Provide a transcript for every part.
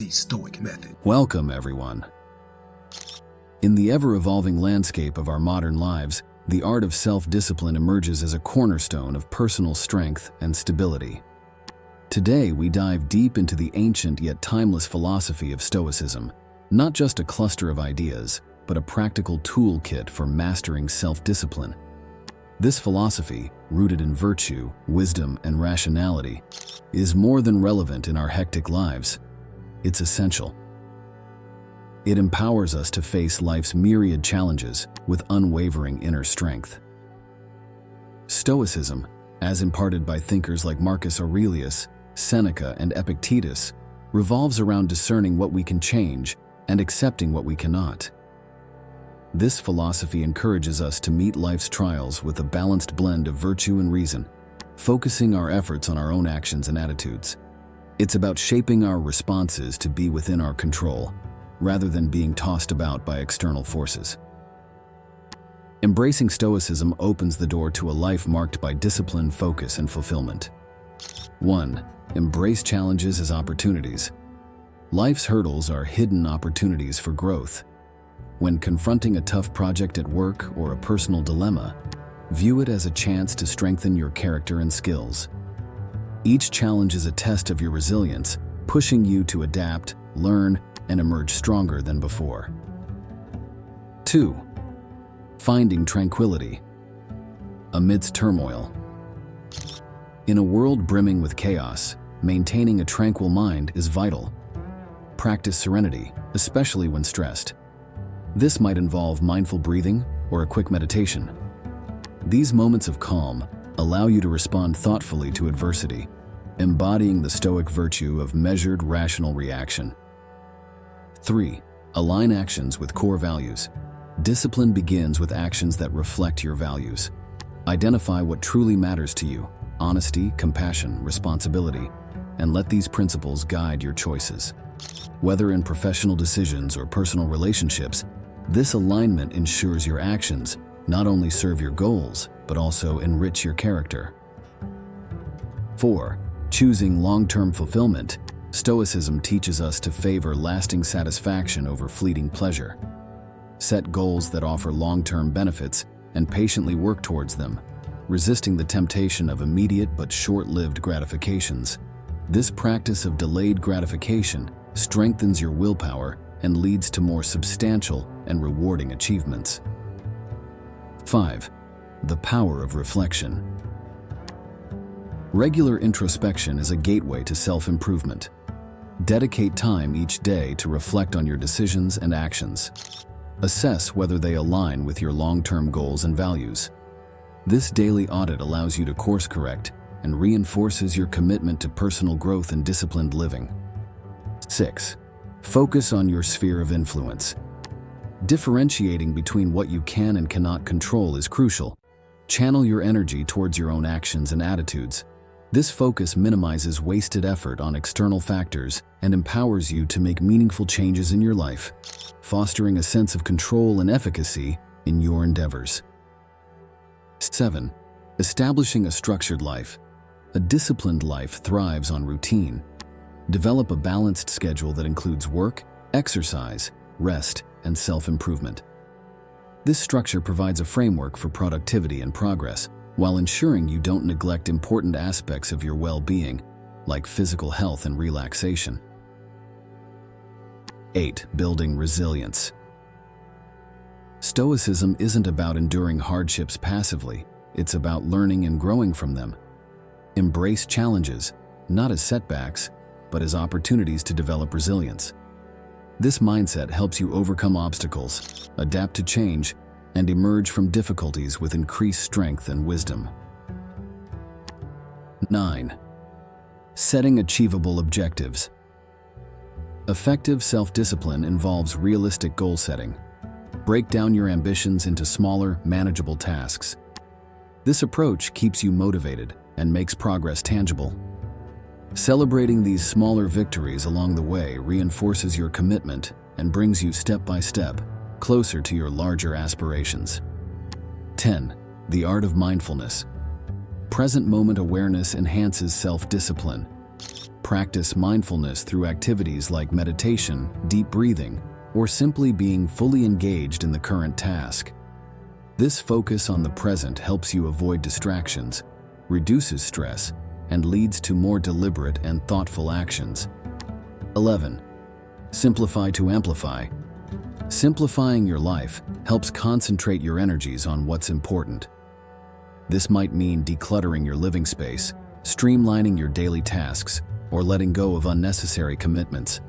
The Stoic method. Welcome, everyone. In the ever-evolving landscape of our modern lives, the art of self-discipline emerges as a cornerstone of personal strength and stability. Today, we dive deep into the ancient yet timeless philosophy of Stoicism, not just a cluster of ideas, but a practical toolkit for mastering self-discipline. This philosophy, rooted in virtue, wisdom, and rationality, is more than relevant in our hectic lives. It's essential. It empowers us to face life's myriad challenges with unwavering inner strength. Stoicism, as imparted by thinkers like Marcus Aurelius, Seneca, and Epictetus, revolves around discerning what we can change and accepting what we cannot. This philosophy encourages us to meet life's trials with a balanced blend of virtue and reason, focusing our efforts on our own actions and attitudes. It's about shaping our responses to be within our control, rather than being tossed about by external forces. Embracing Stoicism opens the door to a life marked by discipline, focus, and fulfillment. 1. Embrace challenges as opportunities. Life's hurdles are hidden opportunities for growth. When confronting a tough project at work or a personal dilemma, view it as a chance to strengthen your character and skills. Each challenge is a test of your resilience, pushing you to adapt, learn, and emerge stronger than before. 2. Finding tranquility. Amidst turmoil. In a world brimming with chaos, maintaining a tranquil mind is vital. Practice serenity, especially when stressed. This might involve mindful breathing or a quick meditation. These moments of calm allow you to respond thoughtfully to adversity, embodying the Stoic virtue of measured, rational reaction. 3. Align actions with core values. Discipline begins with actions that reflect your values. Identify what truly matters to you: honesty, compassion, responsibility, and let these principles guide your choices. Whether in professional decisions or personal relationships, this alignment ensures your actions not only serve your goals, but also enrich your character. 4. Choosing long-term fulfillment. Stoicism teaches us to favor lasting satisfaction over fleeting pleasure. Set goals that offer long-term benefits and patiently work towards them, resisting the temptation of immediate but short-lived gratifications. This practice of delayed gratification strengthens your willpower and leads to more substantial and rewarding achievements. 5. The power of reflection. Regular introspection is a gateway to self-improvement. Dedicate time each day to reflect on your decisions and actions. Assess whether they align with your long-term goals and values. This daily audit allows you to course-correct and reinforces your commitment to personal growth and disciplined living. 6. Focus on your sphere of influence. Differentiating between what you can and cannot control is crucial. Channel your energy towards your own actions and attitudes. This focus minimizes wasted effort on external factors and empowers you to make meaningful changes in your life, fostering a sense of control and efficacy in your endeavors. 7. Establishing a structured life. A disciplined life thrives on routine. Develop a balanced schedule that includes work, exercise, rest, and self-improvement. This structure provides a framework for productivity and progress, while ensuring you don't neglect important aspects of your well-being, like physical health and relaxation. 8. Building resilience. Stoicism isn't about enduring hardships passively, it's about learning and growing from them. Embrace challenges, not as setbacks, but as opportunities to develop resilience. This mindset helps you overcome obstacles, adapt to change, and emerge from difficulties with increased strength and wisdom. 9. Setting achievable objectives. Effective self-discipline involves realistic goal setting. Break down your ambitions into smaller, manageable tasks. This approach keeps you motivated and makes progress tangible. Celebrating these smaller victories along the way reinforces your commitment and brings you step by step closer to your larger aspirations. 10. The Art of Mindfulness. Present moment awareness enhances self-discipline. Practice mindfulness through activities like meditation, deep breathing, or simply being fully engaged in the current task. This focus on the present helps you avoid distractions, reduces stress, and leads to more deliberate and thoughtful actions. 11. Simplify to amplify. Simplifying your life helps concentrate your energies on what's important. This might mean decluttering your living space, streamlining your daily tasks, or letting go of unnecessary commitments.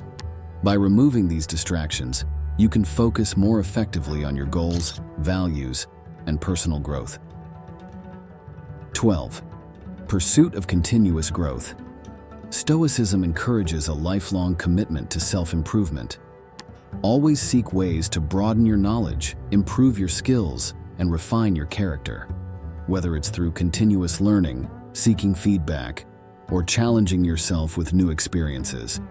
By removing these distractions, you can focus more effectively on your goals, values, and personal growth. 12. Pursuit of continuous growth. Stoicism encourages a lifelong commitment to self-improvement. Always seek ways to broaden your knowledge, improve your skills, and refine your character. Whether it's through continuous learning, seeking feedback, or challenging yourself with new experiences.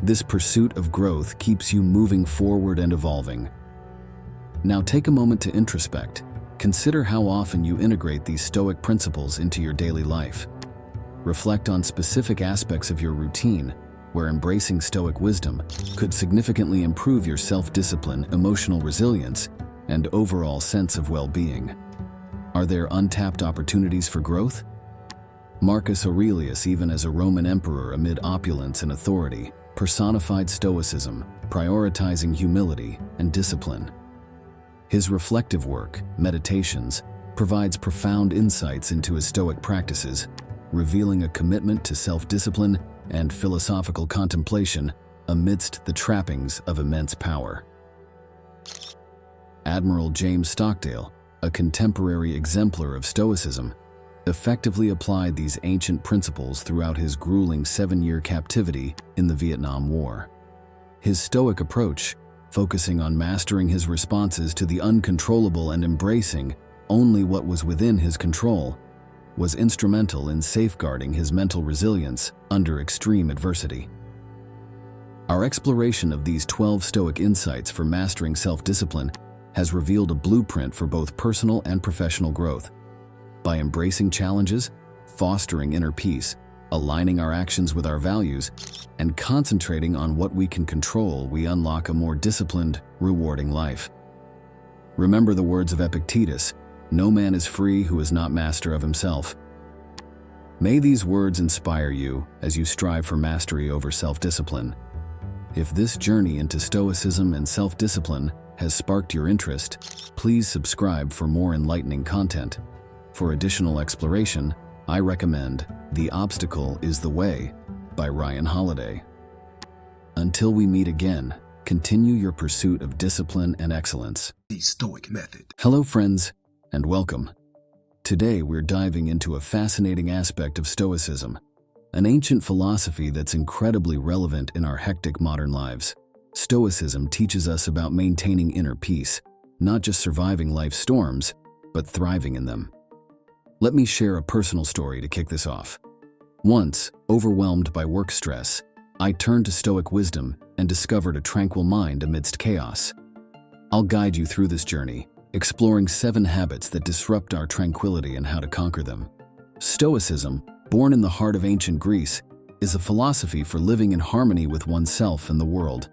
This pursuit of growth keeps you moving forward and evolving. Now take a moment to introspect. Consider how often you integrate these Stoic principles into your daily life. Reflect on specific aspects of your routine where embracing Stoic wisdom could significantly improve your self-discipline, emotional resilience, and overall sense of well-being. Are there untapped opportunities for growth? Marcus Aurelius, even as a Roman emperor amid opulence and authority, personified Stoicism, prioritizing humility and discipline. His reflective work, Meditations, provides profound insights into his Stoic practices, revealing a commitment to self-discipline and philosophical contemplation amidst the trappings of immense power. Admiral James Stockdale, a contemporary exemplar of Stoicism, effectively applied these ancient principles throughout his grueling 7-year captivity in the Vietnam War. His Stoic approach, focusing on mastering his responses to the uncontrollable and embracing only what was within his control, was instrumental in safeguarding his mental resilience under extreme adversity. Our exploration of these 12 Stoic insights for mastering self-discipline has revealed a blueprint for both personal and professional growth. By embracing challenges, fostering inner peace, aligning our actions with our values, and concentrating on what we can control, we unlock a more disciplined, rewarding life. Remember the words of Epictetus, "No man is free who is not master of himself." May these words inspire you as you strive for mastery over self-discipline. If this journey into Stoicism and self-discipline has sparked your interest, please subscribe for more enlightening content. For additional exploration, I recommend The Obstacle is the Way by Ryan Holiday. Until we meet again, continue your pursuit of discipline and excellence. The Stoic Method. Hello friends, and welcome. Today we're diving into a fascinating aspect of Stoicism, an ancient philosophy that's incredibly relevant in our hectic modern lives. Stoicism teaches us about maintaining inner peace, not just surviving life's storms, but thriving in them. Let me share a personal story to kick this off. Once, overwhelmed by work stress, I turned to Stoic wisdom and discovered a tranquil mind amidst chaos. I'll guide you through this journey, exploring 7 habits that disrupt our tranquility and how to conquer them. Stoicism, born in the heart of ancient Greece, is a philosophy for living in harmony with oneself and the world.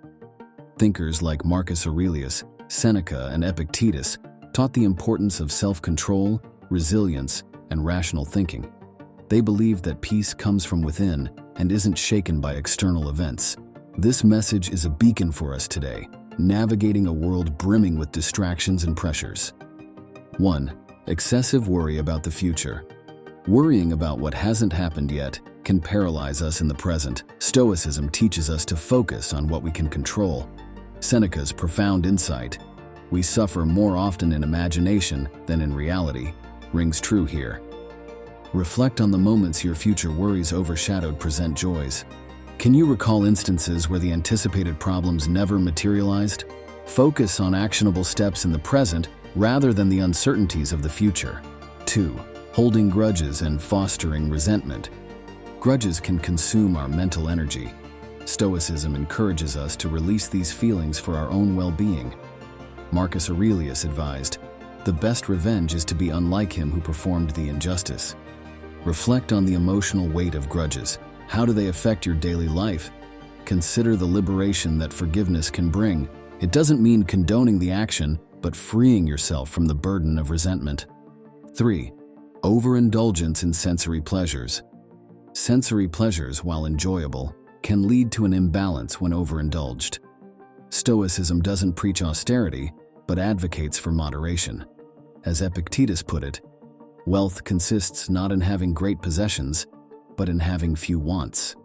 Thinkers like Marcus Aurelius, Seneca, and Epictetus taught the importance of self-control, resilience, and rational thinking. They believed that peace comes from within and isn't shaken by external events. This message is a beacon for us today, navigating a world brimming with distractions and pressures. 1. Excessive worry about the future. Worrying about what hasn't happened yet can paralyze us in the present. Stoicism teaches us to focus on what we can control. Seneca's profound insight, "We suffer more often in imagination than in reality," rings true here. Reflect on the moments your future worries overshadowed present joys. Can you recall instances where the anticipated problems never materialized? Focus on actionable steps in the present rather than the uncertainties of the future. 2. Holding grudges and fostering resentment. Grudges can consume our mental energy. Stoicism encourages us to release these feelings for our own well-being. Marcus Aurelius advised, "The best revenge is to be unlike him who performed the injustice." Reflect on the emotional weight of grudges. How do they affect your daily life? Consider the liberation that forgiveness can bring. It doesn't mean condoning the action, but freeing yourself from the burden of resentment. 3. Overindulgence in sensory pleasures. Sensory pleasures, while enjoyable, can lead to an imbalance when overindulged. Stoicism doesn't preach austerity, but advocates for moderation. As Epictetus put it, wealth consists not in having great possessions, but in having few wants.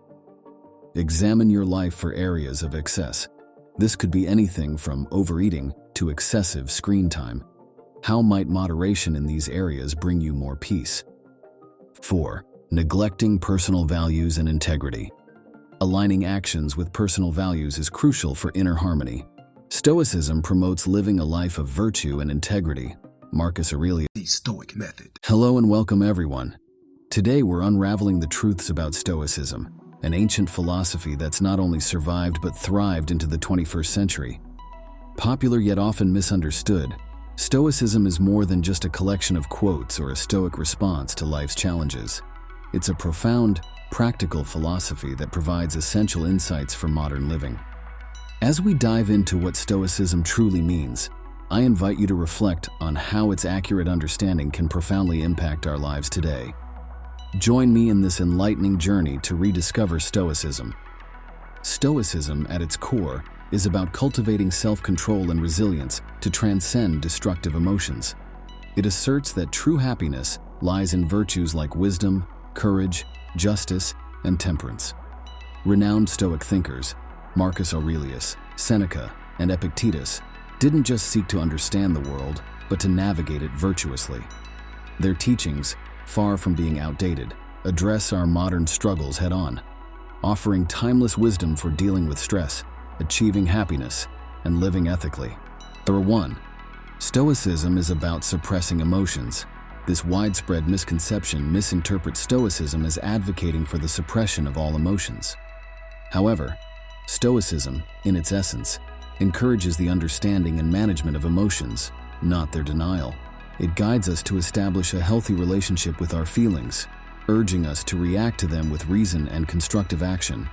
Examine your life for areas of excess. This could be anything from overeating to excessive screen time. How might moderation in these areas bring you more peace? 4. Neglecting personal values and integrity. Aligning actions with personal values is crucial for inner harmony. Stoicism promotes living a life of virtue and integrity. Marcus Aurelius. The Stoic method. Hello and welcome everyone. Today we're unraveling the truths about Stoicism, an ancient philosophy that's not only survived but thrived into the 21st century. Popular yet often misunderstood, Stoicism is more than just a collection of quotes or a stoic response to life's challenges. It's a profound, practical philosophy that provides essential insights for modern living. As we dive into what Stoicism truly means, I invite you to reflect on how its accurate understanding can profoundly impact our lives today. Join me in this enlightening journey to rediscover Stoicism. Stoicism, at its core, is about cultivating self-control and resilience to transcend destructive emotions. It asserts that true happiness lies in virtues like wisdom, courage, justice, and temperance. Renowned Stoic thinkers, Marcus Aurelius, Seneca, and Epictetus, didn't just seek to understand the world, but to navigate it virtuously. Their teachings, far from being outdated, address our modern struggles head-on, offering timeless wisdom for dealing with stress, achieving happiness, and living ethically. Number 1. Stoicism is about suppressing emotions. This widespread misconception misinterprets Stoicism as advocating for the suppression of all emotions. However, Stoicism, in its essence, encourages the understanding and management of emotions, not their denial. It guides us to establish a healthy relationship with our feelings, urging us to react to them with reason and constructive action.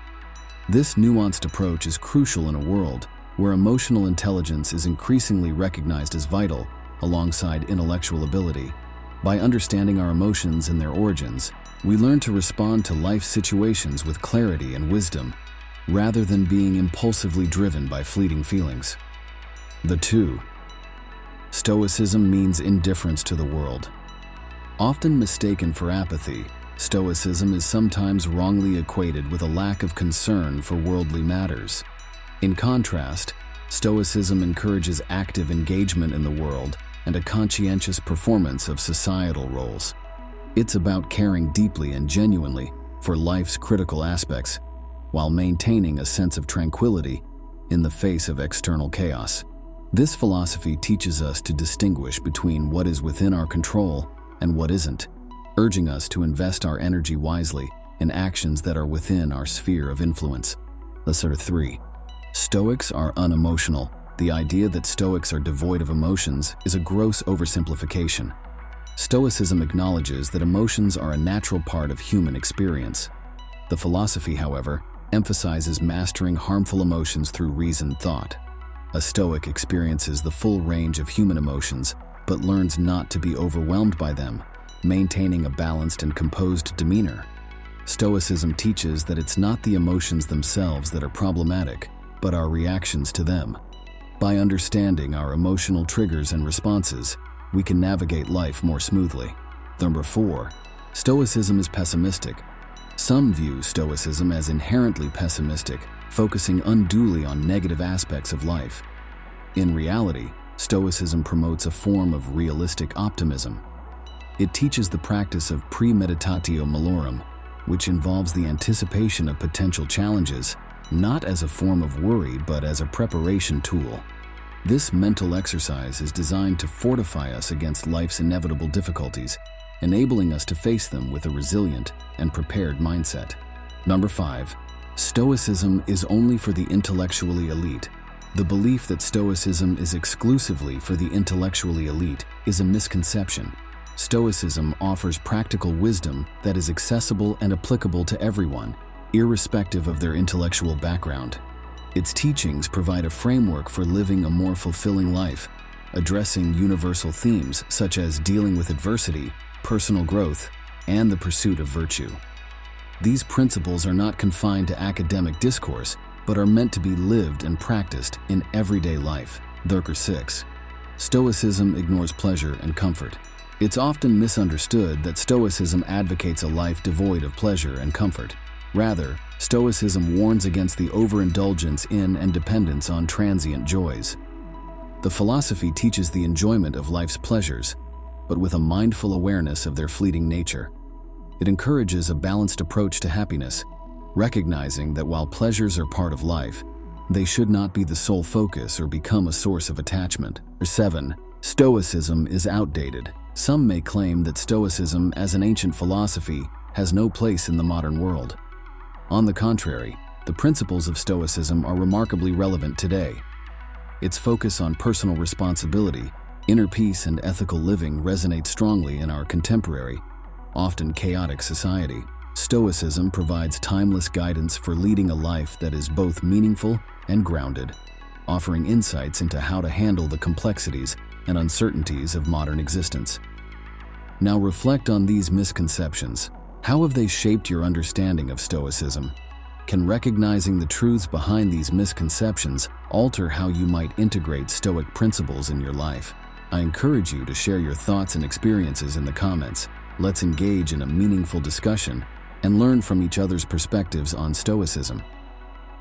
This nuanced approach is crucial in a world where emotional intelligence is increasingly recognized as vital alongside intellectual ability. By understanding our emotions and their origins, we learn to respond to life situations with clarity and wisdom, rather than being impulsively driven by fleeting feelings. The 2. Stoicism means indifference to the world. Often mistaken for apathy, Stoicism is sometimes wrongly equated with a lack of concern for worldly matters. In contrast, Stoicism encourages active engagement in the world and a conscientious performance of societal roles. It's about caring deeply and genuinely for life's critical aspects, while maintaining a sense of tranquility in the face of external chaos. This philosophy teaches us to distinguish between what is within our control and what isn't, urging us to invest our energy wisely in actions that are within our sphere of influence. Lesson 3. Stoics are unemotional. The idea that Stoics are devoid of emotions is a gross oversimplification. Stoicism acknowledges that emotions are a natural part of human experience. The philosophy, however, emphasizes mastering harmful emotions through reasoned thought. A Stoic experiences the full range of human emotions, but learns not to be overwhelmed by them, maintaining a balanced and composed demeanor. Stoicism teaches that it's not the emotions themselves that are problematic, but our reactions to them. By understanding our emotional triggers and responses, we can navigate life more smoothly. Number 4. Stoicism is pessimistic. Some view Stoicism as inherently pessimistic, focusing unduly on negative aspects of life. In reality, Stoicism promotes a form of realistic optimism. It teaches the practice of premeditatio malorum, which involves the anticipation of potential challenges, not as a form of worry but as a preparation tool. This mental exercise is designed to fortify us against life's inevitable difficulties, enabling us to face them with a resilient and prepared mindset. Number 5. Stoicism is only for the intellectually elite. The belief that Stoicism is exclusively for the intellectually elite is a misconception. Stoicism offers practical wisdom that is accessible and applicable to everyone. irrespective of their intellectual background. Its teachings provide a framework for living a more fulfilling life, addressing universal themes such as dealing with adversity, personal growth, and the pursuit of virtue. These principles are not confined to academic discourse, but are meant to be lived and practiced in everyday life. 6. Stoicism ignores pleasure and comfort. It's often misunderstood that Stoicism advocates a life devoid of pleasure and comfort. Rather, Stoicism warns against the overindulgence in and dependence on transient joys. The philosophy teaches the enjoyment of life's pleasures, but with a mindful awareness of their fleeting nature. It encourages a balanced approach to happiness, recognizing that while pleasures are part of life, they should not be the sole focus or become a source of attachment. 7. Stoicism is outdated. Some may claim that Stoicism, as an ancient philosophy, has no place in the modern world. On the contrary, the principles of Stoicism are remarkably relevant today. Its focus on personal responsibility, inner peace, and ethical living resonates strongly in our contemporary, often chaotic society. Stoicism provides timeless guidance for leading a life that is both meaningful and grounded, offering insights into how to handle the complexities and uncertainties of modern existence. Now reflect on these misconceptions. How have they shaped your understanding of Stoicism? Can recognizing the truths behind these misconceptions alter how you might integrate Stoic principles in your life? I encourage you to share your thoughts and experiences in the comments. Let's engage in a meaningful discussion and learn from each other's perspectives on Stoicism.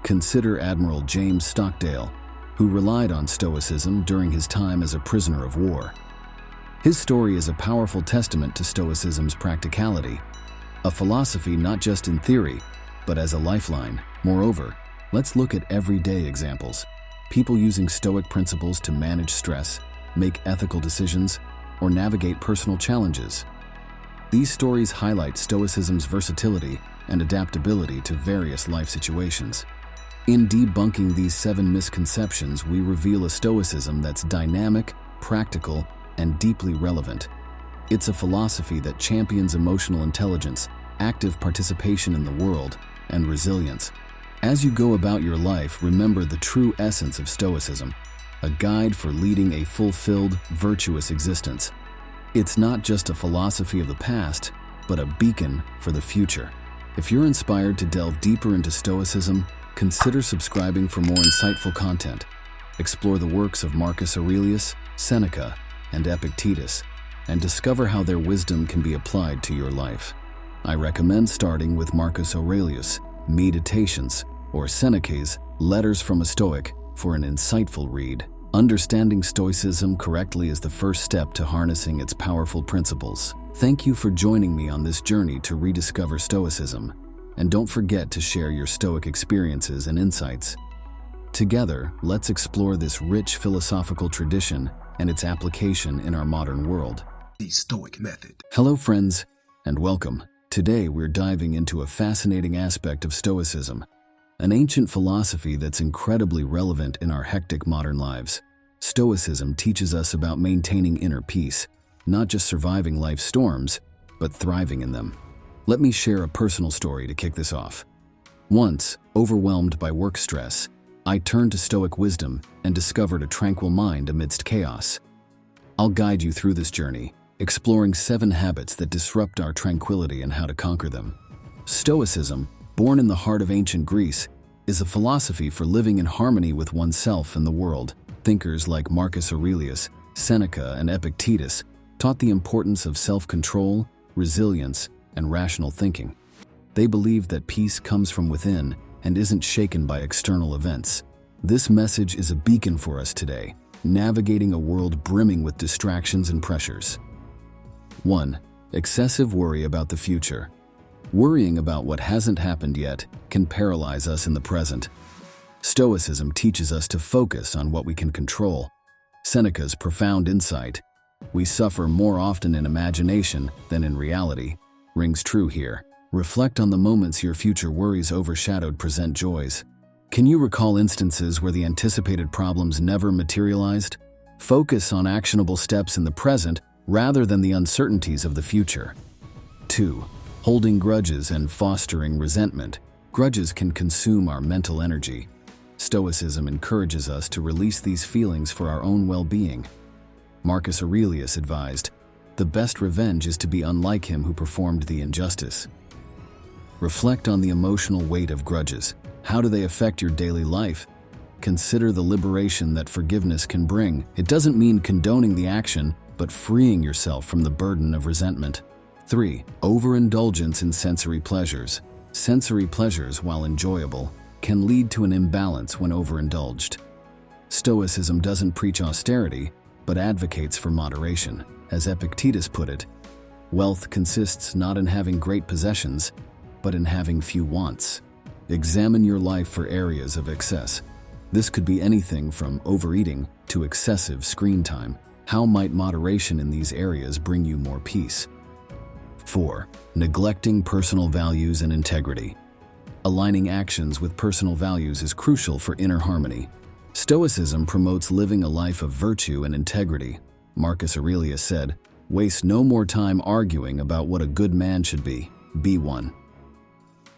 Consider Admiral James Stockdale, who relied on Stoicism during his time as a prisoner of war. His story is a powerful testament to Stoicism's practicality, a philosophy not just in theory, but as a lifeline. Moreover, let's look at everyday examples, people using Stoic principles to manage stress, make ethical decisions, or navigate personal challenges. These stories highlight Stoicism's versatility and adaptability to various life situations. In debunking these 7 misconceptions, we reveal a Stoicism that's dynamic, practical, and deeply relevant. It's a philosophy that champions emotional intelligence, active participation in the world, and resilience. As you go about your life, remember the true essence of Stoicism, a guide for leading a fulfilled, virtuous existence. It's not just a philosophy of the past, but a beacon for the future. If you're inspired to delve deeper into Stoicism, consider subscribing for more insightful content. Explore the works of Marcus Aurelius, Seneca, and Epictetus, and discover how their wisdom can be applied to your life. I recommend starting with Marcus Aurelius' Meditations or Seneca's Letters from a Stoic for an insightful read. Understanding Stoicism correctly is the first step to harnessing its powerful principles. Thank you for joining me on this journey to rediscover Stoicism, and don't forget to share your Stoic experiences and insights. Together, let's explore this rich philosophical tradition and its application in our modern world. The Stoic Method. Hello friends, and welcome. Today we're diving into a fascinating aspect of Stoicism, an ancient philosophy that's incredibly relevant in our hectic modern lives. Stoicism teaches us about maintaining inner peace, not just surviving life's storms, but thriving in them. Let me share a personal story to kick this off. Once, overwhelmed by work stress, I turned to Stoic wisdom and discovered a tranquil mind amidst chaos. I'll guide you through this journey, exploring 7 habits that disrupt our tranquility and how to conquer them. Stoicism, born in the heart of ancient Greece, is a philosophy for living in harmony with oneself and the world. Thinkers like Marcus Aurelius, Seneca, and Epictetus taught the importance of self-control, resilience, and rational thinking. They believed that peace comes from within and isn't shaken by external events. This message is a beacon for us today, navigating a world brimming with distractions and pressures. 1. Excessive worry about the future. Worrying about what hasn't happened yet can paralyze us in the present. Stoicism teaches us to focus on what we can control. Seneca's profound insight, "We suffer more often in imagination than in reality," rings true here. Reflect on the moments your future worries overshadowed present joys. Can you recall instances where the anticipated problems never materialized? Focus on actionable steps in the present rather than the uncertainties of the future. 2. Holding grudges and fostering resentment. Grudges can consume our mental energy. Stoicism encourages us to release these feelings for our own well-being. Marcus Aurelius advised, "The best revenge is to be unlike him who performed the injustice." Reflect on the emotional weight of grudges. How do they affect your daily life? Consider the liberation that forgiveness can bring. It doesn't mean condoning the action, but freeing yourself from the burden of resentment. 3. Overindulgence in sensory pleasures. Sensory pleasures, while enjoyable, can lead to an imbalance when overindulged. Stoicism doesn't preach austerity, but advocates for moderation. As Epictetus put it, wealth consists not in having great possessions, but in having few wants. Examine your life for areas of excess. This could be anything from overeating to excessive screen time. How might moderation in these areas bring you more peace? 4. Neglecting personal values and integrity. Aligning actions with personal values is crucial for inner harmony. Stoicism promotes living a life of virtue and integrity. Marcus Aurelius said, "Waste no more time arguing about what a good man should be. Be one."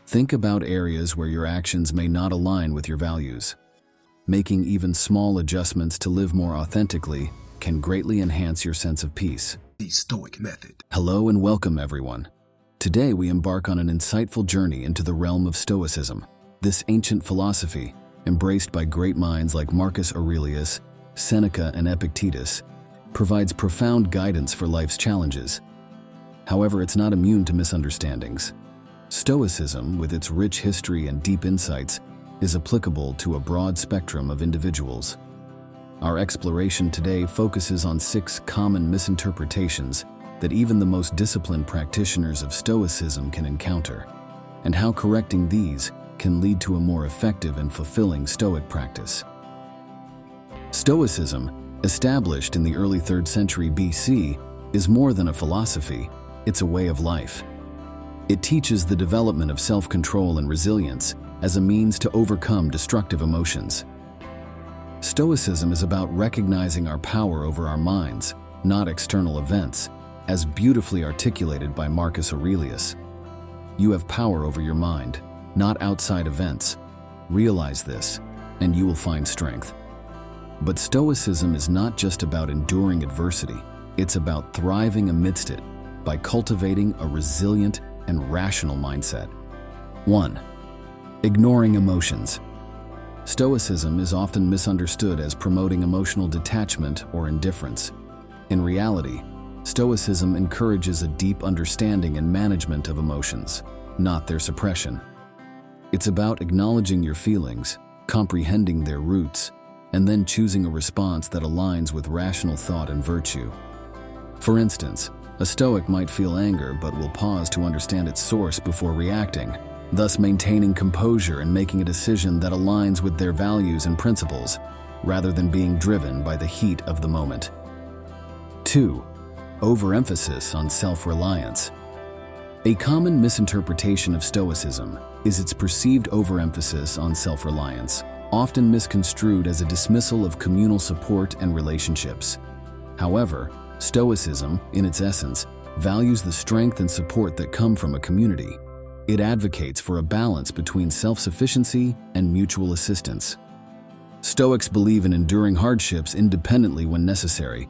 Think about areas where your actions may not align with your values. Making even small adjustments to live more authentically can greatly enhance your sense of peace. The Stoic method. Hello and welcome, everyone. Today we embark on an insightful journey into the realm of Stoicism. This ancient philosophy, embraced by great minds like Marcus Aurelius, Seneca, and Epictetus, provides profound guidance for life's challenges. However, it's not immune to misunderstandings. Stoicism, with its rich history and deep insights, is applicable to a broad spectrum of individuals. Our exploration today focuses on 6 common misinterpretations that even the most disciplined practitioners of Stoicism can encounter, and how correcting these can lead to a more effective and fulfilling Stoic practice. Stoicism, established in the early 3rd century BC, is more than a philosophy, it's a way of life. It teaches the development of self-control and resilience as a means to overcome destructive emotions. Stoicism is about recognizing our power over our minds, not external events, as beautifully articulated by Marcus Aurelius. You have power over your mind, not outside events. Realize this, and you will find strength. But Stoicism is not just about enduring adversity, it's about thriving amidst it by cultivating a resilient and rational mindset. 1. Ignoring emotions. Stoicism is often misunderstood as promoting emotional detachment or indifference. In reality, Stoicism encourages a deep understanding and management of emotions, not their suppression. It's about acknowledging your feelings, comprehending their roots, and then choosing a response that aligns with rational thought and virtue. For instance, a Stoic might feel anger but will pause to understand its source before reacting, thus maintaining composure and making a decision that aligns with their values and principles, rather than being driven by the heat of the moment. 2. Overemphasis on self-reliance. A common misinterpretation of Stoicism is its perceived overemphasis on self-reliance, often misconstrued as a dismissal of communal support and relationships. However, Stoicism, in its essence, values the strength and support that come from a community. It advocates for a balance between self-sufficiency and mutual assistance. Stoics believe in enduring hardships independently when necessary,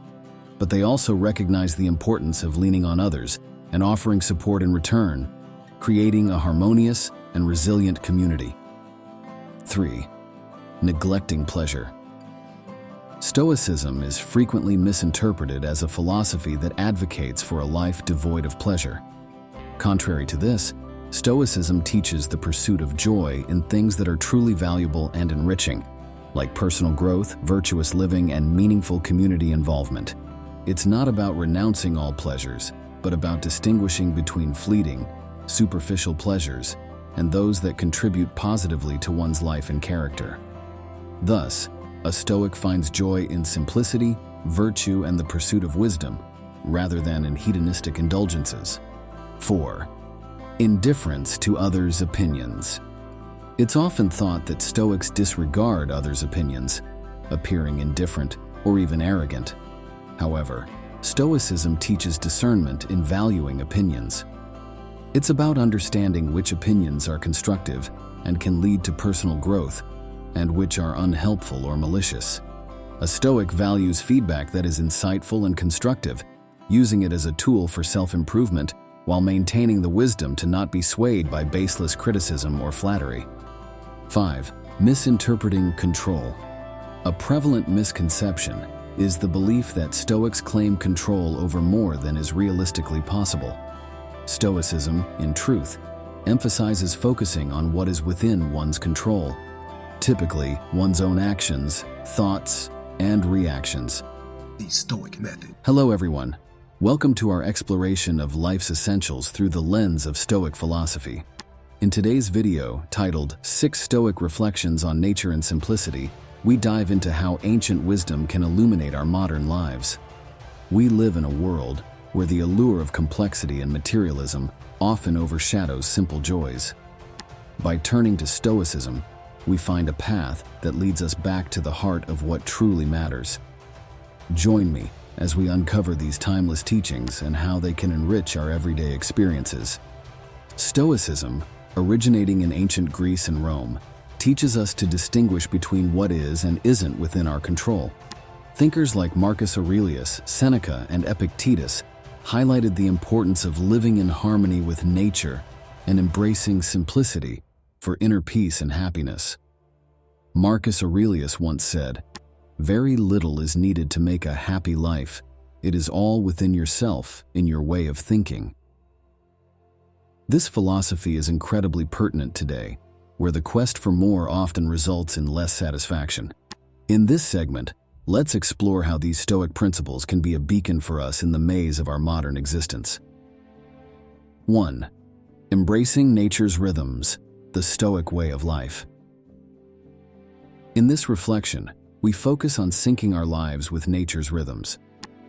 but they also recognize the importance of leaning on others and offering support in return, creating a harmonious and resilient community. 3. Neglecting pleasure. Stoicism is frequently misinterpreted as a philosophy that advocates for a life devoid of pleasure. Contrary to this, Stoicism teaches the pursuit of joy in things that are truly valuable and enriching, like personal growth, virtuous living, and meaningful community involvement. It's not about renouncing all pleasures, but about distinguishing between fleeting, superficial pleasures and those that contribute positively to one's life and character. Thus, a Stoic finds joy in simplicity, virtue, and the pursuit of wisdom, rather than in hedonistic indulgences. 4. Indifference to others' opinions. It's often thought that Stoics disregard others' opinions, appearing indifferent or even arrogant. However, Stoicism teaches discernment in valuing opinions. It's about understanding which opinions are constructive and can lead to personal growth, and which are unhelpful or malicious. A Stoic values feedback that is insightful and constructive, using it as a tool for self-improvement while maintaining the wisdom to not be swayed by baseless criticism or flattery. 5. Misinterpreting control. A prevalent misconception is the belief that Stoics claim control over more than is realistically possible. Stoicism, in truth, emphasizes focusing on what is within one's control, typically one's own actions, thoughts, and reactions. The Stoic method. Hello everyone. Welcome to our exploration of life's essentials through the lens of Stoic philosophy. In today's video, titled 6 Stoic Reflections on Nature and Simplicity, we dive into how ancient wisdom can illuminate our modern lives. We live in a world where the allure of complexity and materialism often overshadows simple joys. By turning to Stoicism, we find a path that leads us back to the heart of what truly matters. Join me as we uncover these timeless teachings and how they can enrich our everyday experiences. Stoicism, originating in ancient Greece and Rome, teaches us to distinguish between what is and isn't within our control. Thinkers like Marcus Aurelius, Seneca, and Epictetus highlighted the importance of living in harmony with nature and embracing simplicity for inner peace and happiness. Marcus Aurelius once said, "Very little is needed to make a happy life. It is all within yourself, in your way of thinking." This philosophy is incredibly pertinent today, where the quest for more often results in less satisfaction. In this segment, let's explore how these Stoic principles can be a beacon for us in the maze of our modern existence. 1. Embracing nature's rhythms, the Stoic way of life. In this reflection, we focus on syncing our lives with nature's rhythms.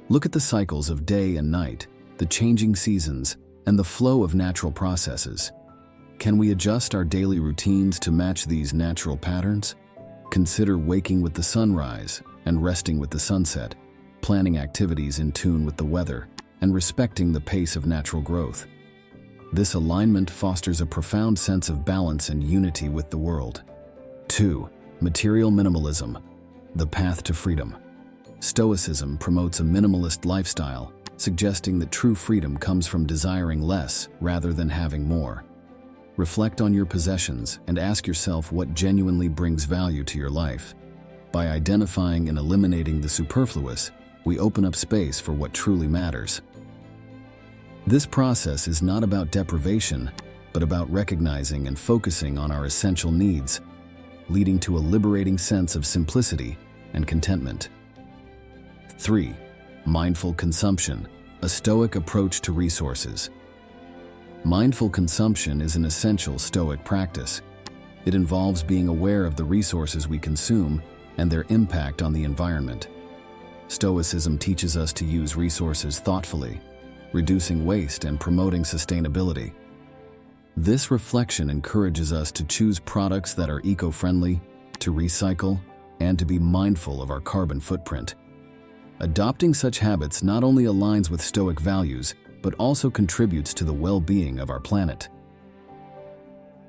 Look at the cycles of day and night, the changing seasons, and the flow of natural processes. Can we adjust our daily routines to match these natural patterns? Consider waking with the sunrise and resting with the sunset, planning activities in tune with the weather, and respecting the pace of natural growth. This alignment fosters a profound sense of balance and unity with the world. 2. Material minimalism, the path to freedom. Stoicism promotes a minimalist lifestyle, suggesting that true freedom comes from desiring less rather than having more. Reflect on your possessions and ask yourself what genuinely brings value to your life. By identifying and eliminating the superfluous, we open up space for what truly matters. This process is not about deprivation, but about recognizing and focusing on our essential needs, leading to a liberating sense of simplicity and contentment. 3. Mindful consumption, a Stoic approach to resources. Mindful consumption is an essential Stoic practice. It involves being aware of the resources we consume and their impact on the environment. Stoicism teaches us to use resources thoughtfully, reducing waste and promoting sustainability. This reflection encourages us to choose products that are eco-friendly, to recycle, and to be mindful of our carbon footprint. Adopting such habits not only aligns with Stoic values, but also contributes to the well-being of our planet.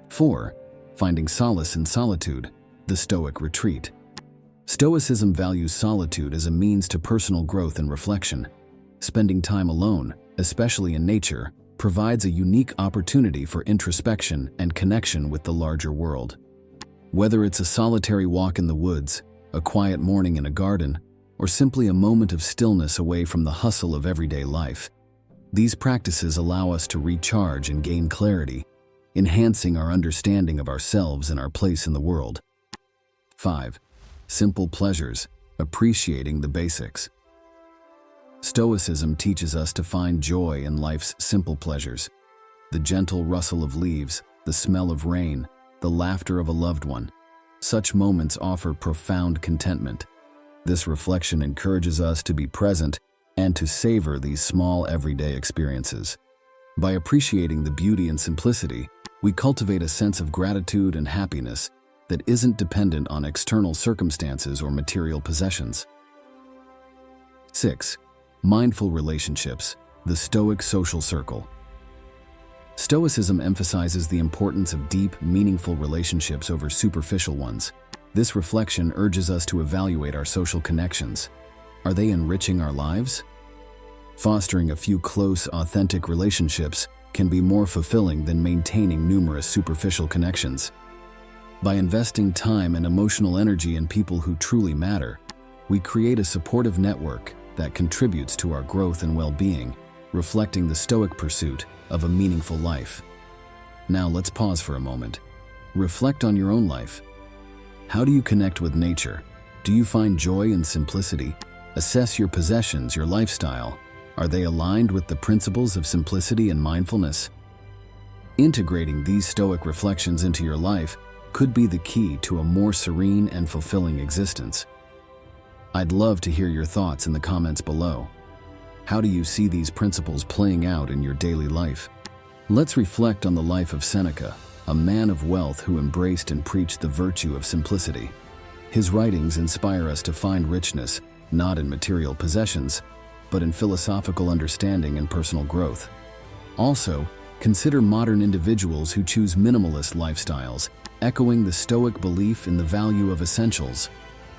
4. Finding solace in solitude, the Stoic retreat. Stoicism values solitude as a means to personal growth and reflection. Spending time alone, especially in nature, provides a unique opportunity for introspection and connection with the larger world. Whether it's a solitary walk in the woods, a quiet morning in a garden, or simply a moment of stillness away from the hustle of everyday life, these practices allow us to recharge and gain clarity, enhancing our understanding of ourselves and our place in the world. 5. Simple pleasures, appreciating the basics. Stoicism teaches us to find joy in life's simple pleasures. The gentle rustle of leaves, the smell of rain, the laughter of a loved one. Such moments offer profound contentment. This reflection encourages us to be present and to savor these small everyday experiences. By appreciating the beauty and simplicity, we cultivate a sense of gratitude and happiness that isn't dependent on external circumstances or material possessions. 6. Mindful relationships, the Stoic social circle. Stoicism emphasizes the importance of deep, meaningful relationships over superficial ones. This reflection urges us to evaluate our social connections. Are they enriching our lives? Fostering a few close, authentic relationships can be more fulfilling than maintaining numerous superficial connections. By investing time and emotional energy in people who truly matter, we create a supportive network that contributes to our growth and well-being, reflecting the Stoic pursuit of a meaningful life. Now let's pause for a moment. Reflect on your own life. How do you connect with nature? Do you find joy in simplicity? Assess your possessions, your lifestyle. Are they aligned with the principles of simplicity and mindfulness? Integrating these Stoic reflections into your life could be the key to a more serene and fulfilling existence. I'd love to hear your thoughts in the comments below. How do you see these principles playing out in your daily life? Let's reflect on the life of Seneca, a man of wealth who embraced and preached the virtue of simplicity. His writings inspire us to find richness, not in material possessions, but in philosophical understanding and personal growth. Also, consider modern individuals who choose minimalist lifestyles, echoing the Stoic belief in the value of essentials.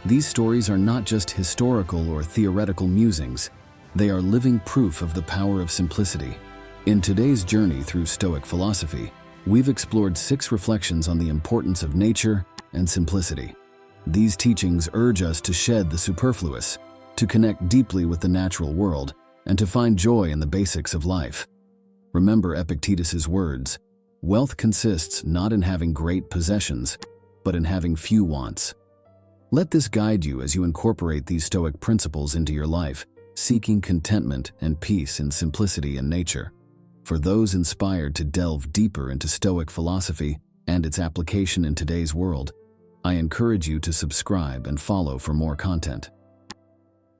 These stories are not just historical or theoretical musings. They are living proof of the power of simplicity. In today's journey through Stoic philosophy, we've explored 6 reflections on the importance of nature and simplicity. These teachings urge us to shed the superfluous, to connect deeply with the natural world, and to find joy in the basics of life. Remember Epictetus's words, "Wealth consists not in having great possessions, but in having few wants." Let this guide you as you incorporate these Stoic principles into your life, seeking contentment and peace in simplicity and nature. For those inspired to delve deeper into Stoic philosophy and its application in today's world, I encourage you to subscribe and follow for more content.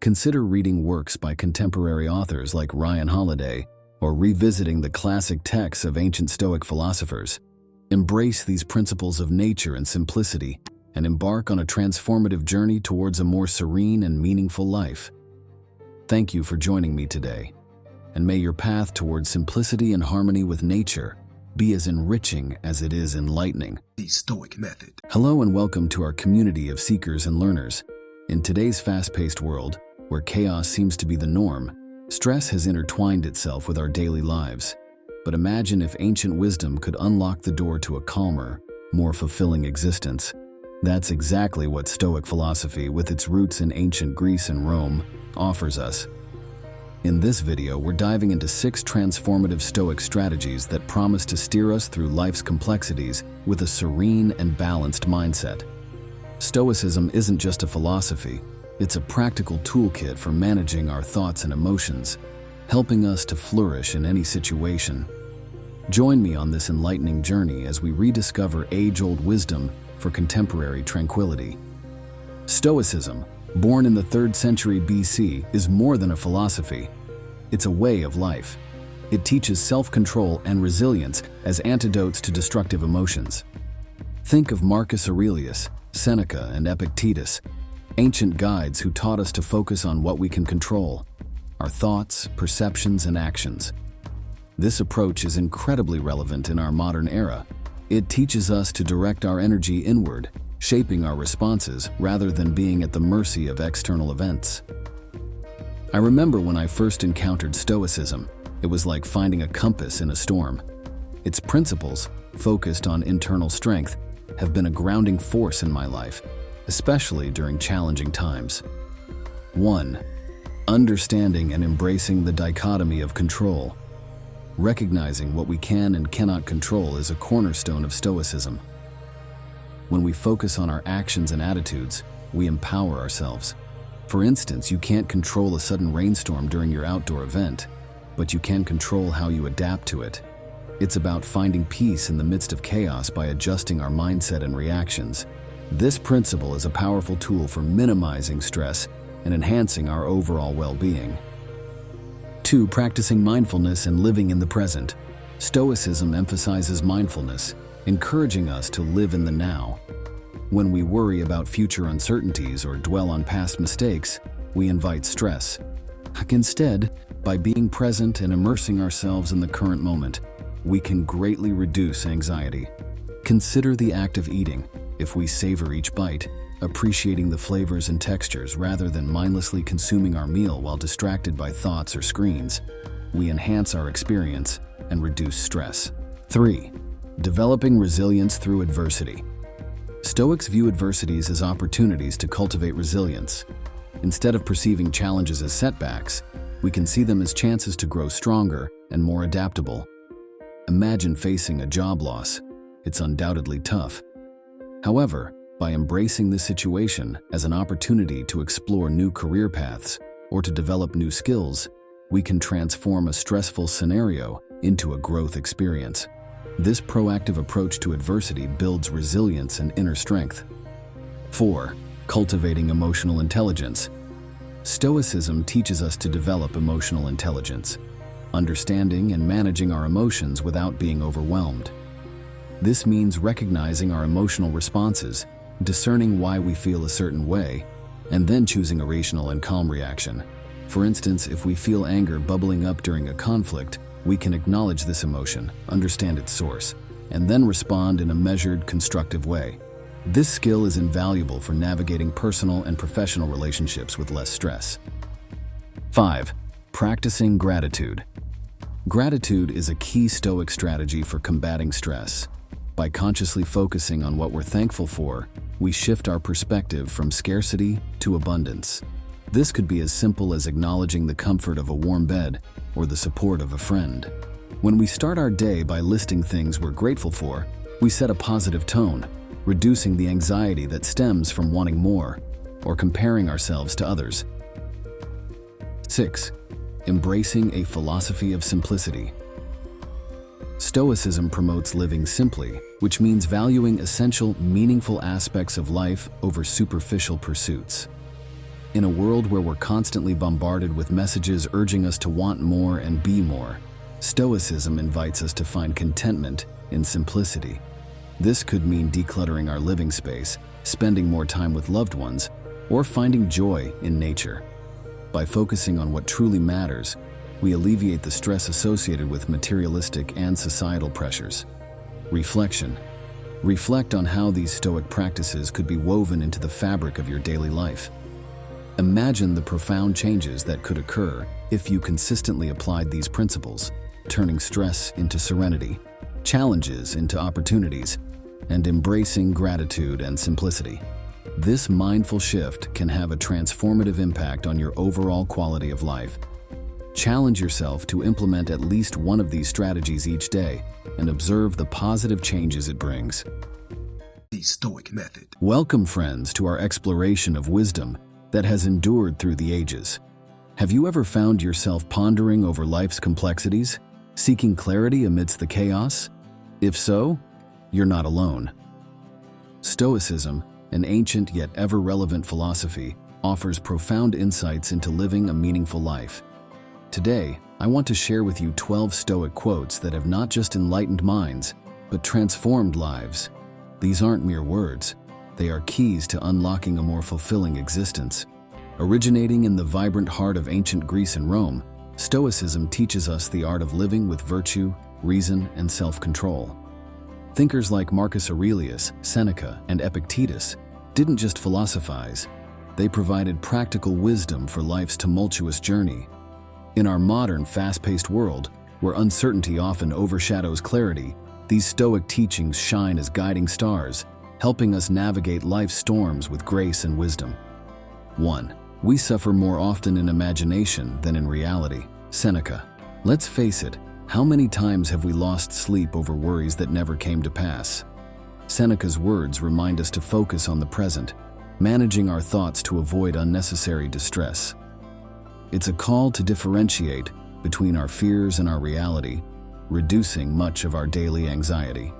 Consider reading works by contemporary authors like Ryan Holiday, or revisiting the classic texts of ancient Stoic philosophers. Embrace these principles of nature and simplicity, and embark on a transformative journey towards a more serene and meaningful life. Thank you for joining me today, and may your path towards simplicity and harmony with nature be as enriching as it is enlightening. The Stoic Method. Hello and welcome to our community of seekers and learners. In today's fast-paced world, where chaos seems to be the norm, stress has intertwined itself with our daily lives. But imagine if ancient wisdom could unlock the door to a calmer, more fulfilling existence. That's exactly what Stoic philosophy, with its roots in ancient Greece and Rome, offers us. In this video, we're diving into 6 transformative Stoic strategies that promise to steer us through life's complexities with a serene and balanced mindset. Stoicism isn't just a philosophy, it's a practical toolkit for managing our thoughts and emotions, helping us to flourish in any situation. Join me on this enlightening journey as we rediscover age-old wisdom for contemporary tranquility. Stoicism, born in the 3rd century BC, is more than a philosophy. It's a way of life. It teaches self-control and resilience as antidotes to destructive emotions. Think of Marcus Aurelius, Seneca, and Epictetus, ancient guides who taught us to focus on what we can control, our thoughts, perceptions, and actions. This approach is incredibly relevant in our modern era. It teaches us to direct our energy inward, shaping our responses rather than being at the mercy of external events. I remember when I first encountered Stoicism, it was like finding a compass in a storm. Its principles, focused on internal strength, have been a grounding force in my life, especially during challenging times. 1. Understanding and embracing the dichotomy of control. Recognizing what we can and cannot control is a cornerstone of Stoicism. When we focus on our actions and attitudes, we empower ourselves. For instance, you can't control a sudden rainstorm during your outdoor event, but you can control how you adapt to it. It's about finding peace in the midst of chaos by adjusting our mindset and reactions. This principle is a powerful tool for minimizing stress and enhancing our overall well-being. 2. Practicing mindfulness and living in the present. Stoicism emphasizes mindfulness, encouraging us to live in the now. When we worry about future uncertainties or dwell on past mistakes, we invite stress. Instead, by being present and immersing ourselves in the current moment, we can greatly reduce anxiety. Consider the act of eating. If we savor each bite, appreciating the flavors and textures rather than mindlessly consuming our meal while distracted by thoughts or screens, we enhance our experience and reduce stress. 3. Developing resilience through adversity. Stoics view adversities as opportunities to cultivate resilience. Instead of perceiving challenges as setbacks, we can see them as chances to grow stronger and more adaptable. Imagine facing a job loss. It's undoubtedly tough. However, by embracing this situation as an opportunity to explore new career paths or to develop new skills, we can transform a stressful scenario into a growth experience. This proactive approach to adversity builds resilience and inner strength. 4. Cultivating emotional intelligence. Stoicism teaches us to develop emotional intelligence, understanding and managing our emotions without being overwhelmed. This means recognizing our emotional responses, discerning why we feel a certain way, and then choosing a rational and calm reaction. For instance, if we feel anger bubbling up during a conflict, we can acknowledge this emotion, understand its source, and then respond in a measured, constructive way. This skill is invaluable for navigating personal and professional relationships with less stress. 5. Practicing gratitude. Gratitude is a key Stoic strategy for combating stress. By consciously focusing on what we're thankful for, we shift our perspective from scarcity to abundance. This could be as simple as acknowledging the comfort of a warm bed or the support of a friend. When we start our day by listing things we're grateful for, we set a positive tone, reducing the anxiety that stems from wanting more or comparing ourselves to others. 6. Embracing a philosophy of simplicity. Stoicism promotes living simply, which means valuing essential, meaningful aspects of life over superficial pursuits. In a world where we're constantly bombarded with messages urging us to want more and be more, Stoicism invites us to find contentment in simplicity. This could mean decluttering our living space, spending more time with loved ones, or finding joy in nature. By focusing on what truly matters, we alleviate the stress associated with materialistic and societal pressures. Reflection. Reflect on how these Stoic practices could be woven into the fabric of your daily life. Imagine the profound changes that could occur if you consistently applied these principles, turning stress into serenity, challenges into opportunities, and embracing gratitude and simplicity. This mindful shift can have a transformative impact on your overall quality of life. Challenge yourself to implement at least one of these strategies each day and observe the positive changes it brings. The Stoic Method. Welcome, friends, to our exploration of wisdom that has endured through the ages. Have you ever found yourself pondering over life's complexities, seeking clarity amidst the chaos? If so, you're not alone. Stoicism, an ancient yet ever-relevant philosophy, offers profound insights into living a meaningful life. Today, I want to share with you 12 Stoic quotes that have not just enlightened minds, but transformed lives. These aren't mere words. They are keys to unlocking a more fulfilling existence. Originating in the vibrant heart of ancient Greece and Rome, Stoicism teaches us the art of living with virtue, reason, and self-control. Thinkers like Marcus Aurelius, Seneca, and Epictetus didn't just philosophize. They provided practical wisdom for life's tumultuous journey. In our modern, fast-paced world, where uncertainty often overshadows clarity, these Stoic teachings shine as guiding stars, helping us navigate life's storms with grace and wisdom. 1. We suffer more often in imagination than in reality. Seneca. Let's face it, how many times have we lost sleep over worries that never came to pass? Seneca's words remind us to focus on the present, managing our thoughts to avoid unnecessary distress. It's a call to differentiate between our fears and our reality, reducing much of our daily anxiety.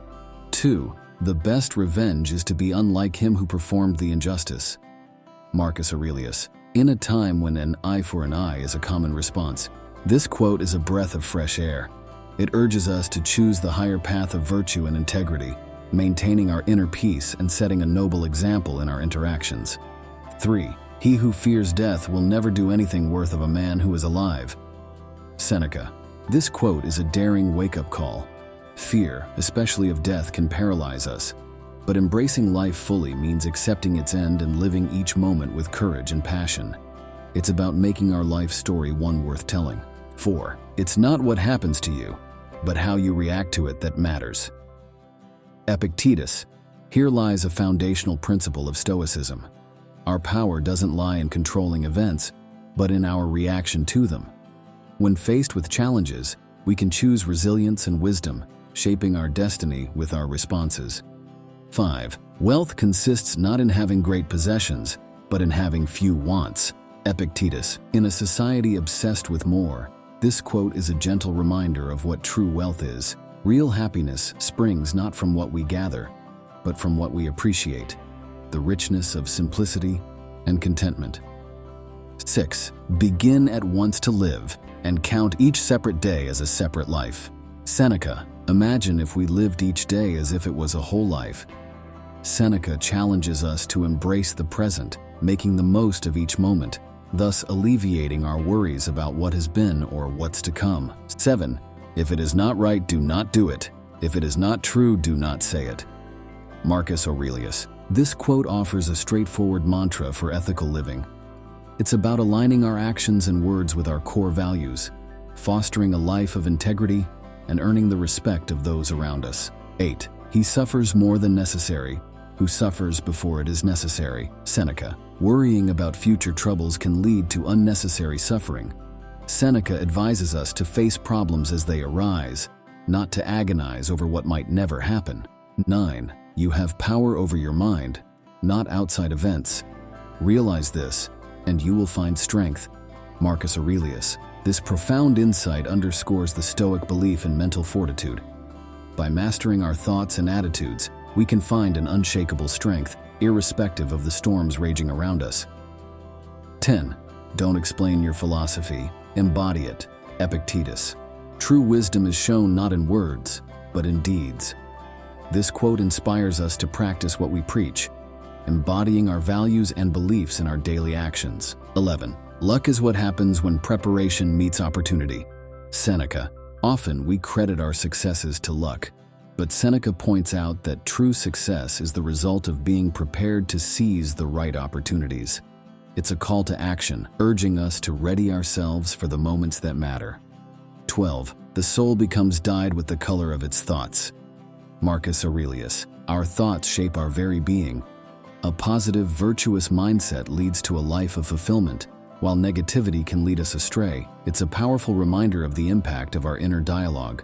2. The best revenge is to be unlike him who performed the injustice. Marcus Aurelius. In a time when an eye for an eye is a common response, this quote is a breath of fresh air. It urges us to choose the higher path of virtue and integrity, maintaining our inner peace and setting a noble example in our interactions. 3. He who fears death will never do anything worth of a man who is alive. Seneca. This quote is a daring wake-up call. Fear, especially of death, can paralyze us. But embracing life fully means accepting its end and living each moment with courage and passion. It's about making our life story one worth telling. 4. It's not what happens to you, but how you react to it that matters. Epictetus. Here lies a foundational principle of Stoicism. Our power doesn't lie in controlling events, but in our reaction to them. When faced with challenges, we can choose resilience and wisdom, shaping our destiny with our responses. 5. Wealth consists not in having great possessions, but in having few wants. Epictetus. In a society obsessed with more, this quote is a gentle reminder of what true wealth is. Real happiness springs not from what we gather, but from what we appreciate, the richness of simplicity and contentment. 6. Begin at once to live, and count each separate day as a separate life. Seneca. Imagine if we lived each day as if it was a whole life. Seneca challenges us to embrace the present, making the most of each moment, thus alleviating our worries about what has been or what's to come. 7. If it is not right, do not do it. If it is not true, do not say it. Marcus Aurelius. This quote offers a straightforward mantra for ethical living. It's about aligning our actions and words with our core values, fostering a life of integrity, and earning the respect of those around us. 8. He suffers more than necessary, who suffers before it is necessary. Seneca. Worrying about future troubles can lead to unnecessary suffering. Seneca advises us to face problems as they arise, not to agonize over what might never happen. 9. You have power over your mind, not outside events. Realize this, and you will find strength. Marcus Aurelius. This profound insight underscores the Stoic belief in mental fortitude. By mastering our thoughts and attitudes, we can find an unshakable strength, irrespective of the storms raging around us. 10. Don't explain your philosophy, embody it. Epictetus. True wisdom is shown not in words, but in deeds. This quote inspires us to practice what we preach, embodying our values and beliefs in our daily actions. 11. Luck is what happens when preparation meets opportunity. Seneca. Often we credit our successes to luck, but Seneca points out that true success is the result of being prepared to seize the right opportunities. It's a call to action, urging us to ready ourselves for the moments that matter. 12. The soul becomes dyed with the color of its thoughts. Marcus Aurelius. Our thoughts shape our very being. A positive, virtuous mindset leads to a life of fulfillment, while negativity can lead us astray. It's a powerful reminder of the impact of our inner dialogue.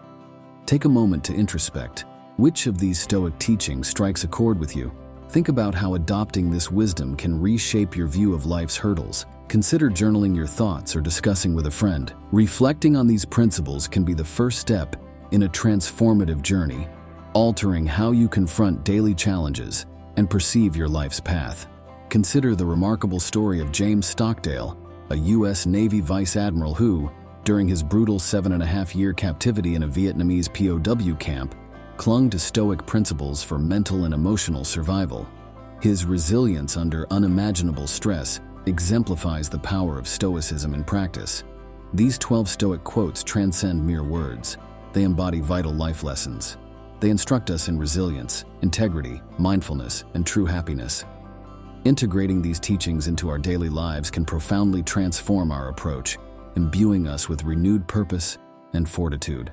Take a moment to introspect. Which of these Stoic teachings strikes a chord with you? Think about how adopting this wisdom can reshape your view of life's hurdles. Consider journaling your thoughts or discussing with a friend. Reflecting on these principles can be the first step in a transformative journey, altering how you confront daily challenges and perceive your life's path. Consider the remarkable story of James Stockdale, a U.S. Navy vice admiral who, during his brutal 7.5-year captivity in a Vietnamese POW camp, clung to Stoic principles for mental and emotional survival. His resilience under unimaginable stress exemplifies the power of Stoicism in practice. These 12 Stoic quotes transcend mere words. They embody vital life lessons. They instruct us in resilience, integrity, mindfulness, and true happiness. Integrating these teachings into our daily lives can profoundly transform our approach, imbuing us with renewed purpose and fortitude.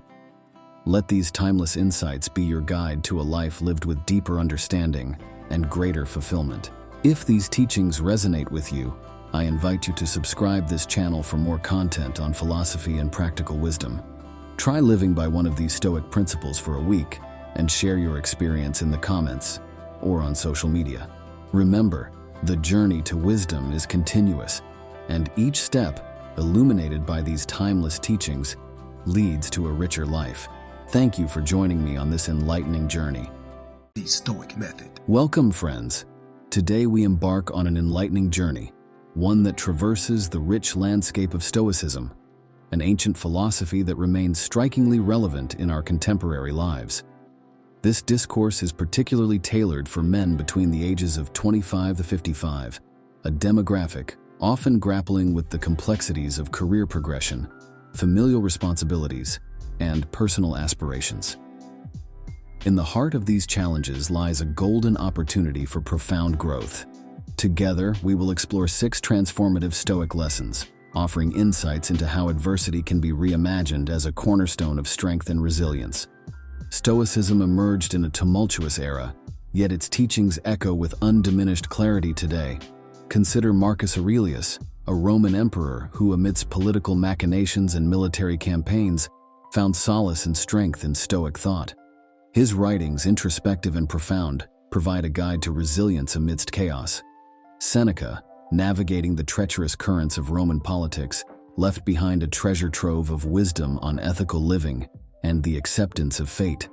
Let these timeless insights be your guide to a life lived with deeper understanding and greater fulfillment. If these teachings resonate with you, I invite you to subscribe this channel for more content on philosophy and practical wisdom. Try living by one of these Stoic principles for a week and share your experience in the comments or on social media. Remember, the journey to wisdom is continuous, and each step, illuminated by these timeless teachings, leads to a richer life. Thank you for joining me on this enlightening journey. The Stoic Method. Welcome, friends. Today we embark on an enlightening journey, one that traverses the rich landscape of Stoicism, an ancient philosophy that remains strikingly relevant in our contemporary lives. This discourse is particularly tailored for men between the ages of 25 to 55, a demographic often grappling with the complexities of career progression, familial responsibilities, and personal aspirations. In the heart of these challenges lies a golden opportunity for profound growth. Together, we will explore 6 transformative Stoic lessons, offering insights into how adversity can be reimagined as a cornerstone of strength and resilience. Stoicism emerged in a tumultuous era, yet its teachings echo with undiminished clarity today. Consider Marcus Aurelius, a Roman emperor who, amidst political machinations and military campaigns, found solace and strength in Stoic thought. His writings, introspective and profound, provide a guide to resilience amidst chaos. Seneca, navigating the treacherous currents of Roman politics, left behind a treasure trove of wisdom on ethical living and the acceptance of fate.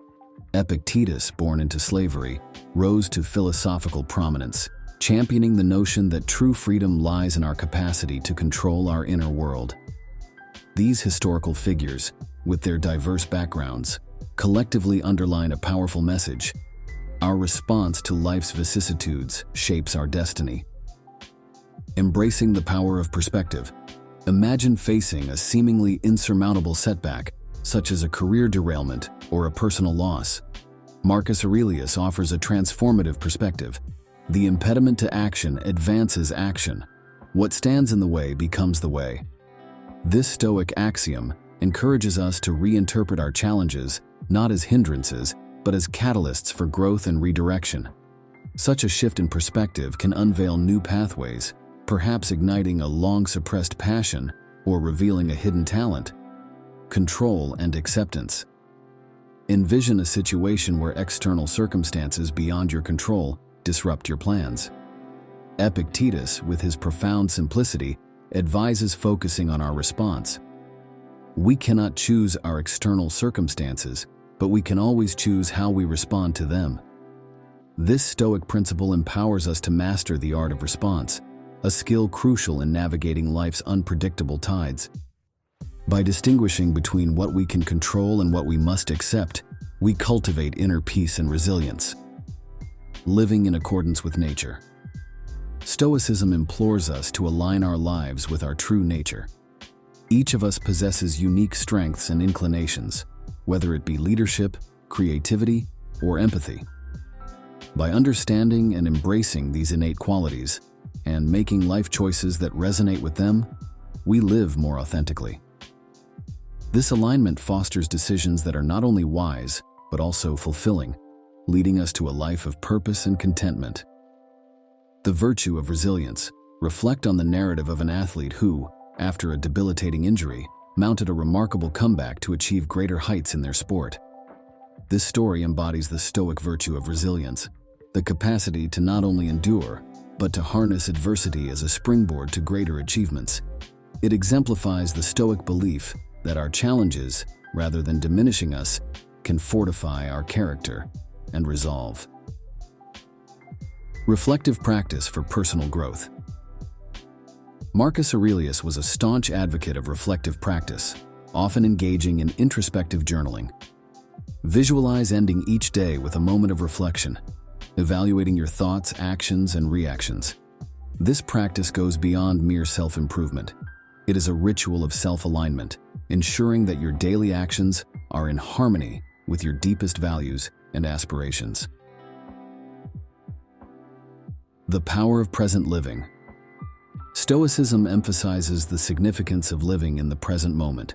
Epictetus, born into slavery, rose to philosophical prominence, championing the notion that true freedom lies in our capacity to control our inner world. These historical figures, with their diverse backgrounds, collectively underline a powerful message. Our response to life's vicissitudes shapes our destiny. Embracing the power of perspective. Imagine facing a seemingly insurmountable setback, such as a career derailment or a personal loss. Marcus Aurelius offers a transformative perspective. The impediment to action advances action. What stands in the way becomes the way. This Stoic axiom encourages us to reinterpret our challenges not as hindrances, but as catalysts for growth and redirection. Such a shift in perspective can unveil new pathways, perhaps igniting a long-suppressed passion or revealing a hidden talent. Control and acceptance. Envision a situation where external circumstances beyond your control disrupt your plans. Epictetus, with his profound simplicity, advises focusing on our response. We cannot choose our external circumstances, but we can always choose how we respond to them. This Stoic principle empowers us to master the art of response, a skill crucial in navigating life's unpredictable tides. By distinguishing between what we can control and what we must accept, we cultivate inner peace and resilience. Living in accordance with nature. Stoicism implores us to align our lives with our true nature. Each of us possesses unique strengths and inclinations, whether it be leadership, creativity, or empathy. By understanding and embracing these innate qualities, and making life choices that resonate with them, we live more authentically. This alignment fosters decisions that are not only wise, but also fulfilling, leading us to a life of purpose and contentment. The virtue of resilience. Reflect on the narrative of an athlete who, after a debilitating injury, mounted a remarkable comeback to achieve greater heights in their sport. This story embodies the Stoic virtue of resilience, the capacity to not only endure, but to harness adversity as a springboard to greater achievements. It exemplifies the Stoic belief that our challenges, rather than diminishing us, can fortify our character and resolve. Reflective practice for personal growth. Marcus Aurelius was a staunch advocate of reflective practice, often engaging in introspective journaling. Visualize ending each day with a moment of reflection, evaluating your thoughts, actions, and reactions. This practice goes beyond mere self-improvement. It is a ritual of self-alignment, ensuring that your daily actions are in harmony with your deepest values and aspirations. The power of present living. Stoicism emphasizes the significance of living in the present moment.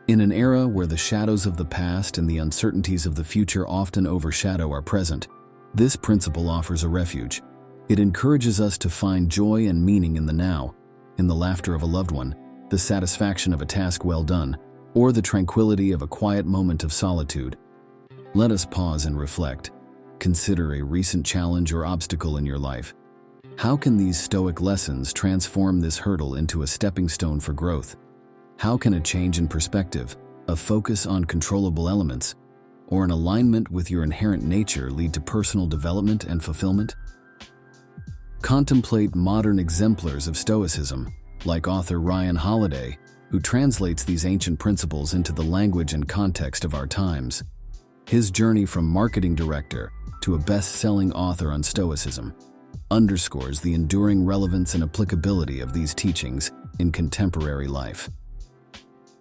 In an era where the shadows of the past and the uncertainties of the future often overshadow our present, this principle offers a refuge. It encourages us to find joy and meaning in the now, in the laughter of a loved one, the satisfaction of a task well done, or the tranquility of a quiet moment of solitude. Let us pause and reflect. Consider a recent challenge or obstacle in your life. How can these Stoic lessons transform this hurdle into a stepping stone for growth? How can a change in perspective, a focus on controllable elements, or an alignment with your inherent nature lead to personal development and fulfillment? Contemplate modern exemplars of Stoicism, like author Ryan Holiday, who translates these ancient principles into the language and context of our times. His journey from marketing director to a best-selling author on Stoicism underscores the enduring relevance and applicability of these teachings in contemporary life.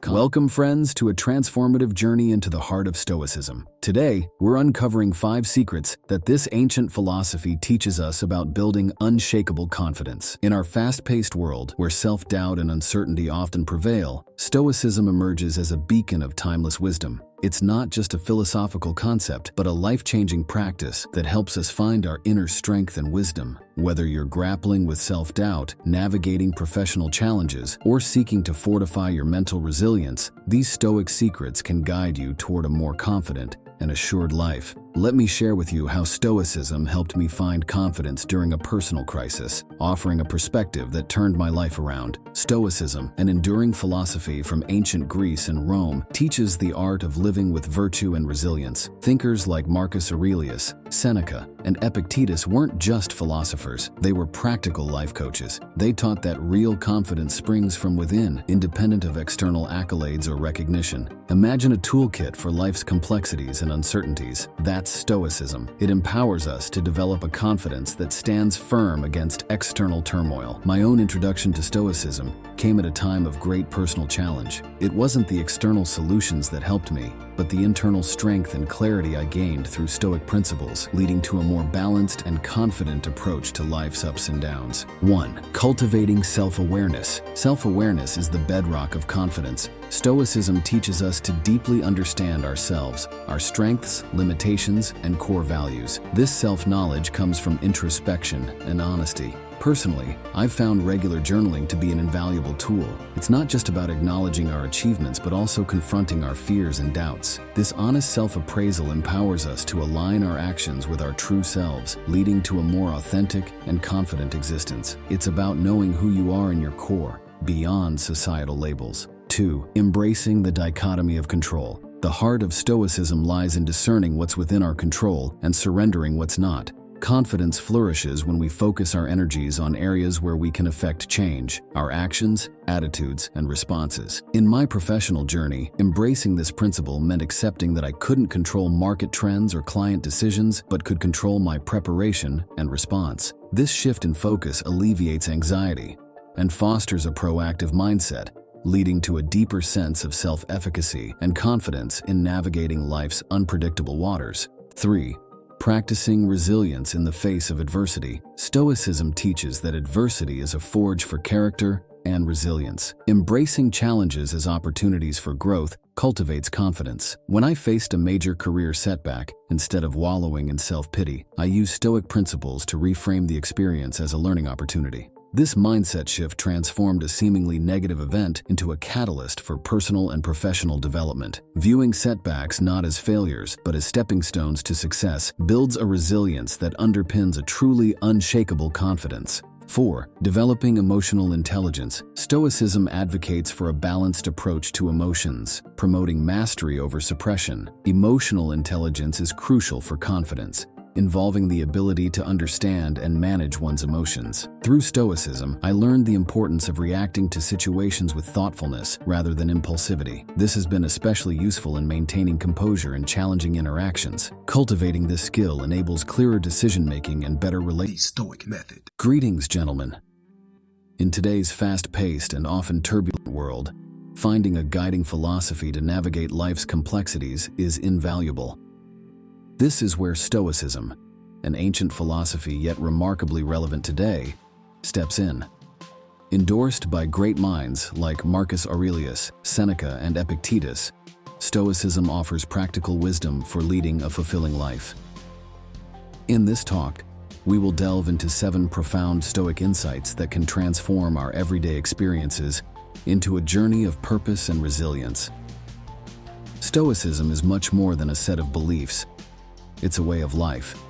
Welcome, friends, to a transformative journey into the heart of Stoicism. Today, we're uncovering 5 secrets that this ancient philosophy teaches us about building unshakable confidence. In our fast-paced world, where self-doubt and uncertainty often prevail, Stoicism emerges as a beacon of timeless wisdom. It's not just a philosophical concept, but a life-changing practice that helps us find our inner strength and wisdom. Whether you're grappling with self-doubt, navigating professional challenges, or seeking to fortify your mental resilience, these Stoic secrets can guide you toward a more confident and assured life. Let me share with you how Stoicism helped me find confidence during a personal crisis, offering a perspective that turned my life around. Stoicism, an enduring philosophy from ancient Greece and Rome, teaches the art of living with virtue and resilience. Thinkers like Marcus Aurelius, Seneca, and Epictetus weren't just philosophers, they were practical life coaches. They taught that real confidence springs from within, independent of external accolades or recognition. Imagine a toolkit for life's complexities and uncertainties. That's Stoicism. It empowers us to develop a confidence that stands firm against external turmoil. My own introduction to Stoicism came at a time of great personal challenge. It wasn't the external solutions that helped me, but the internal strength and clarity I gained through Stoic principles, leading to a more balanced and confident approach to life's ups and downs. 1. Cultivating self-awareness. Self-awareness is the bedrock of confidence. Stoicism teaches us to deeply understand ourselves, our strengths, limitations, and core values. This self-knowledge comes from introspection and honesty. Personally, I've found regular journaling to be an invaluable tool. It's not just about acknowledging our achievements, but also confronting our fears and doubts. This honest self-appraisal empowers us to align our actions with our true selves, leading to a more authentic and confident existence. It's about knowing who you are in your core, beyond societal labels. 2. Embracing the dichotomy of control. The heart of Stoicism lies in discerning what's within our control and surrendering what's not. Confidence flourishes when we focus our energies on areas where we can affect change, our actions, attitudes, and responses. In my professional journey, embracing this principle meant accepting that I couldn't control market trends or client decisions, but could control my preparation and response. This shift in focus alleviates anxiety and fosters a proactive mindset, leading to a deeper sense of self-efficacy and confidence in navigating life's unpredictable waters. 3. Practicing resilience in the face of adversity. Stoicism teaches that adversity is a forge for character and resilience. Embracing challenges as opportunities for growth cultivates confidence. When I faced a major career setback, instead of wallowing in self-pity, I used Stoic principles to reframe the experience as a learning opportunity. This mindset shift transformed a seemingly negative event into a catalyst for personal and professional development. Viewing setbacks not as failures, but as stepping stones to success builds a resilience that underpins a truly unshakable confidence. 4. Developing emotional intelligence. Stoicism advocates for a balanced approach to emotions, promoting mastery over suppression. Emotional intelligence is crucial for confidence, involving the ability to understand and manage one's emotions. Through Stoicism, I learned the importance of reacting to situations with thoughtfulness rather than impulsivity. This has been especially useful in maintaining composure in challenging interactions. Cultivating this skill enables clearer decision-making and better The Stoic method. Greetings, gentlemen. In today's fast-paced and often turbulent world, finding a guiding philosophy to navigate life's complexities is invaluable. This is where Stoicism, an ancient philosophy yet remarkably relevant today, steps in. Endorsed by great minds like Marcus Aurelius, Seneca, and Epictetus, Stoicism offers practical wisdom for leading a fulfilling life. In this talk, we will delve into 7 profound Stoic insights that can transform our everyday experiences into a journey of purpose and resilience. Stoicism is much more than a set of beliefs. It's a way of life.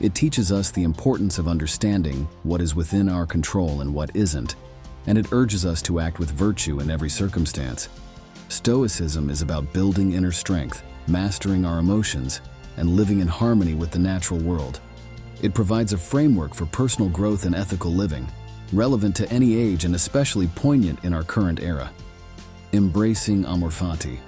It teaches us the importance of understanding what is within our control and what isn't, and it urges us to act with virtue in every circumstance. Stoicism is about building inner strength, mastering our emotions, and living in harmony with the natural world. It provides a framework for personal growth and ethical living, relevant to any age and especially poignant in our current era. Embracing amor fati.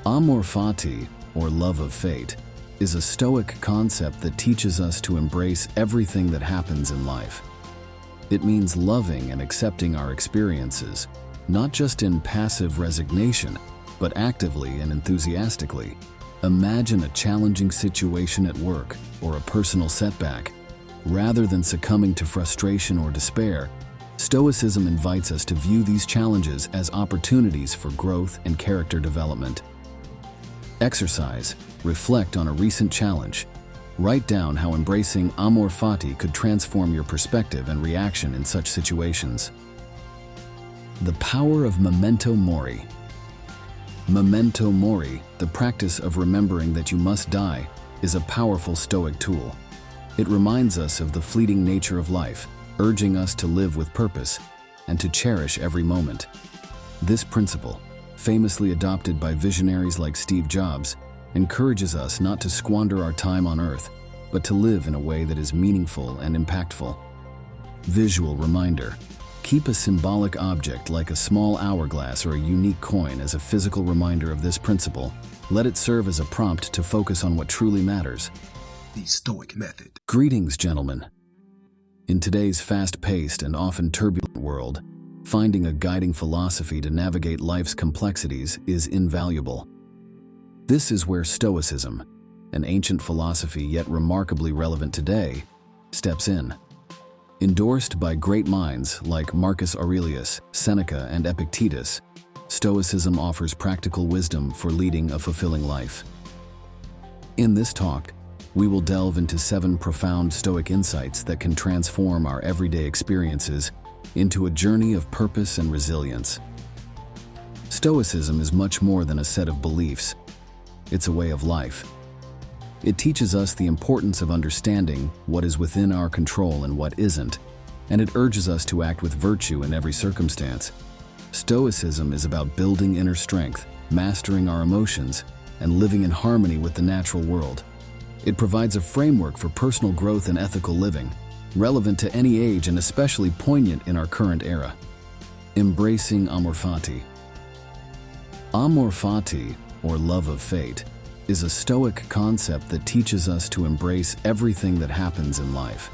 Amor fati, or love of fate, is a Stoic concept that teaches us to embrace everything that happens in life. It means loving and accepting our experiences, not just in passive resignation, but actively and enthusiastically. Imagine a challenging situation at work or a personal setback. Rather than succumbing to frustration or despair, Stoicism invites us to view these challenges as opportunities for growth and character development. Exercise. Reflect on a recent challenge. Write down how embracing amor fati could transform your perspective and reaction in such situations. The power of memento mori. Memento mori, the practice of remembering that you must die, is a powerful Stoic tool. It reminds us of the fleeting nature of life, urging us to live with purpose and to cherish every moment. This principle, famously adopted by visionaries like Steve Jobs, encourages us not to squander our time on Earth, but to live in a way that is meaningful and impactful. Visual reminder. Keep a symbolic object like a small hourglass or a unique coin as a physical reminder of this principle. Let it serve as a prompt to focus on what truly matters. The Stoic method. Greetings, gentlemen. In today's fast-paced and often turbulent world, finding a guiding philosophy to navigate life's complexities is invaluable. This is where Stoicism, an ancient philosophy yet remarkably relevant today, steps in. Endorsed by great minds like Marcus Aurelius, Seneca, and Epictetus, Stoicism offers practical wisdom for leading a fulfilling life. In this talk, we will delve into 7 profound Stoic insights that can transform our everyday experiences into a journey of purpose and resilience. Stoicism is much more than a set of beliefs. It's a way of life. It teaches us the importance of understanding what is within our control and what isn't, and it urges us to act with virtue in every circumstance. Stoicism is about building inner strength, mastering our emotions, and living in harmony with the natural world. It provides a framework for personal growth and ethical living, relevant to any age and especially poignant in our current era. Embracing amor fati. Amor fati, or love of fate, is a Stoic concept that teaches us to embrace everything that happens in life.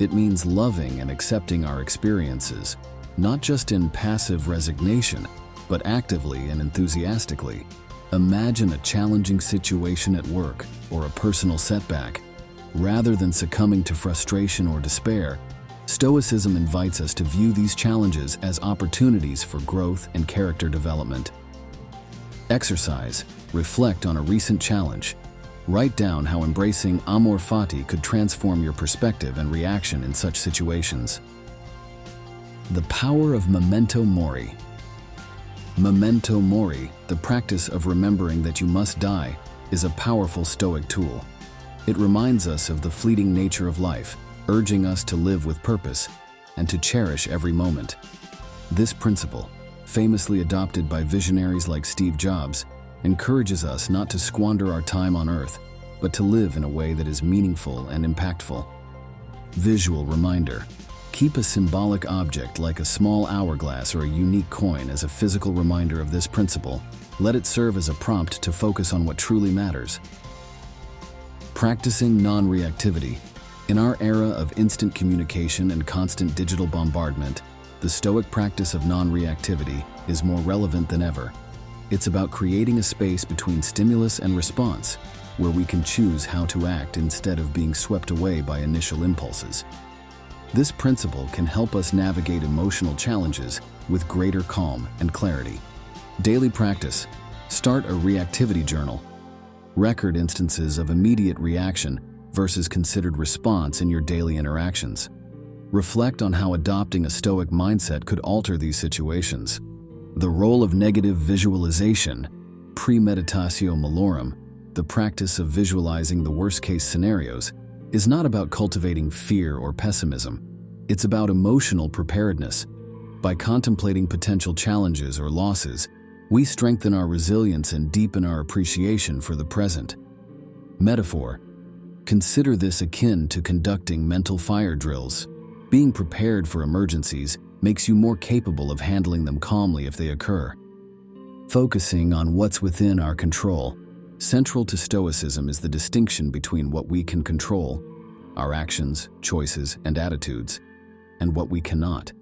It means loving and accepting our experiences, not just in passive resignation, but actively and enthusiastically. Imagine a challenging situation at work or a personal setback. Rather than succumbing to frustration or despair, Stoicism invites us to view these challenges as opportunities for growth and character development. Exercise. Reflect on a recent challenge. Write down how embracing amor fati could transform your perspective and reaction in such situations. The power of memento mori. Memento mori, the practice of remembering that you must die, is a powerful Stoic tool. It reminds us of the fleeting nature of life, urging us to live with purpose and to cherish every moment. This principle, famously adopted by visionaries like Steve Jobs, encourages us not to squander our time on Earth, but to live in a way that is meaningful and impactful. Visual reminder. Keep a symbolic object like a small hourglass or a unique coin as a physical reminder of this principle. Let it serve as a prompt to focus on what truly matters. Practicing non-reactivity. In our era of instant communication and constant digital bombardment, the Stoic practice of non-reactivity is more relevant than ever. It's about creating a space between stimulus and response, where we can choose how to act instead of being swept away by initial impulses. This principle can help us navigate emotional challenges with greater calm and clarity. Daily practice. Start a reactivity journal. Record instances of immediate reaction versus considered response in your daily interactions. Reflect on how adopting a Stoic mindset could alter these situations. The role of negative visualization, premeditatio malorum, the practice of visualizing the worst-case scenarios, is not about cultivating fear or pessimism. It's about emotional preparedness. By contemplating potential challenges or losses, we strengthen our resilience and deepen our appreciation for the present. Metaphor. Consider this akin to conducting mental fire drills. Being prepared for emergencies makes you more capable of handling them calmly if they occur. Focusing on what's within our control. Central to Stoicism is the distinction between what we can control, our actions, choices, and attitudes, and what we cannot.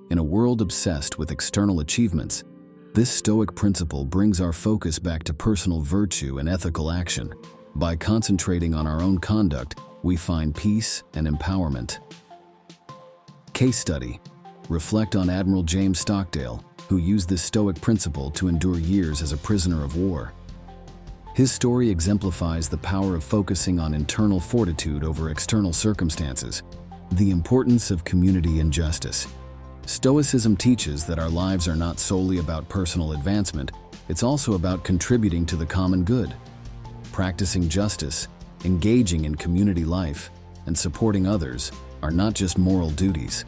In a world obsessed with external achievements, This Stoic principle brings our focus back to personal virtue and ethical action. By concentrating on our own conduct, we find peace and empowerment. Case study. Reflect on Admiral James Stockdale, who used this Stoic principle to endure years as a prisoner of war. His story exemplifies the power of focusing on internal fortitude over external circumstances. The importance of community and justice. Stoicism teaches that our lives are not solely about personal advancement, it's also about contributing to the common good. Practicing justice, engaging in community life, and supporting others are not just moral duties.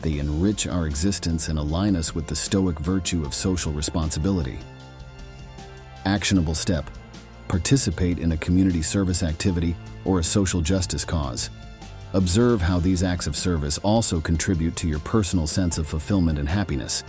They enrich our existence and align us with the Stoic virtue of social responsibility. Actionable step. Participate in a community service activity or a social justice cause. Observe how these acts of service also contribute to your personal sense of fulfillment and happiness.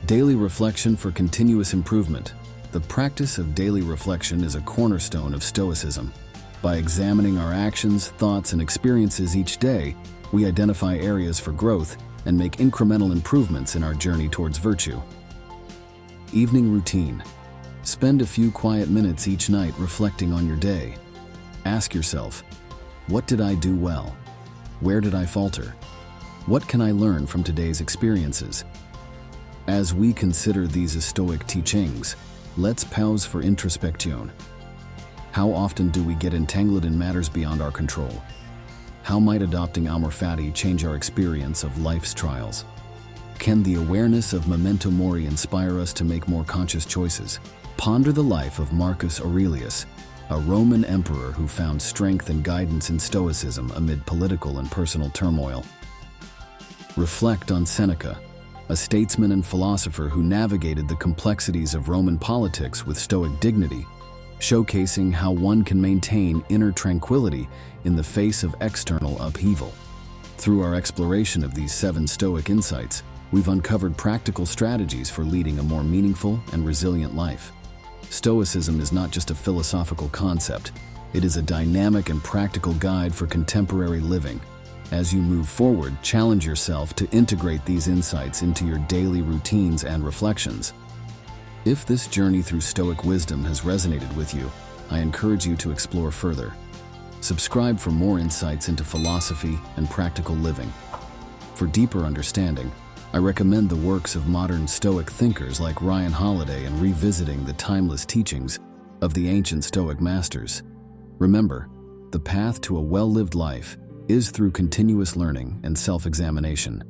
Daily reflection for continuous improvement. The practice of daily reflection is a cornerstone of Stoicism. By examining our actions, thoughts, and experiences each day, we identify areas for growth and make incremental improvements in our journey towards virtue. Evening routine. Spend a few quiet minutes each night reflecting on your day. Ask yourself, what did I do well? Where did I falter? What can I learn from today's experiences? As we consider these Stoic teachings, let's pause for introspection. How often do we get entangled in matters beyond our control? How might adopting amor fati change our experience of life's trials? Can the awareness of memento mori inspire us to make more conscious choices? Ponder the life of Marcus Aurelius, a Roman emperor who found strength and guidance in Stoicism amid political and personal turmoil. Reflect on Seneca, a statesman and philosopher who navigated the complexities of Roman politics with Stoic dignity, showcasing how one can maintain inner tranquility in the face of external upheaval. Through our exploration of these 7 Stoic insights, we've uncovered practical strategies for leading a more meaningful and resilient life. Stoicism is not just a philosophical concept, it is a dynamic and practical guide for contemporary living. As you move forward, challenge yourself to integrate these insights into your daily routines and reflections. If this journey through Stoic wisdom has resonated with you, I encourage you to explore further. Subscribe for more insights into philosophy and practical living. For deeper understanding, I recommend the works of modern Stoic thinkers like Ryan Holiday and revisiting the timeless teachings of the ancient Stoic masters. Remember, the path to a well-lived life is through continuous learning and self-examination.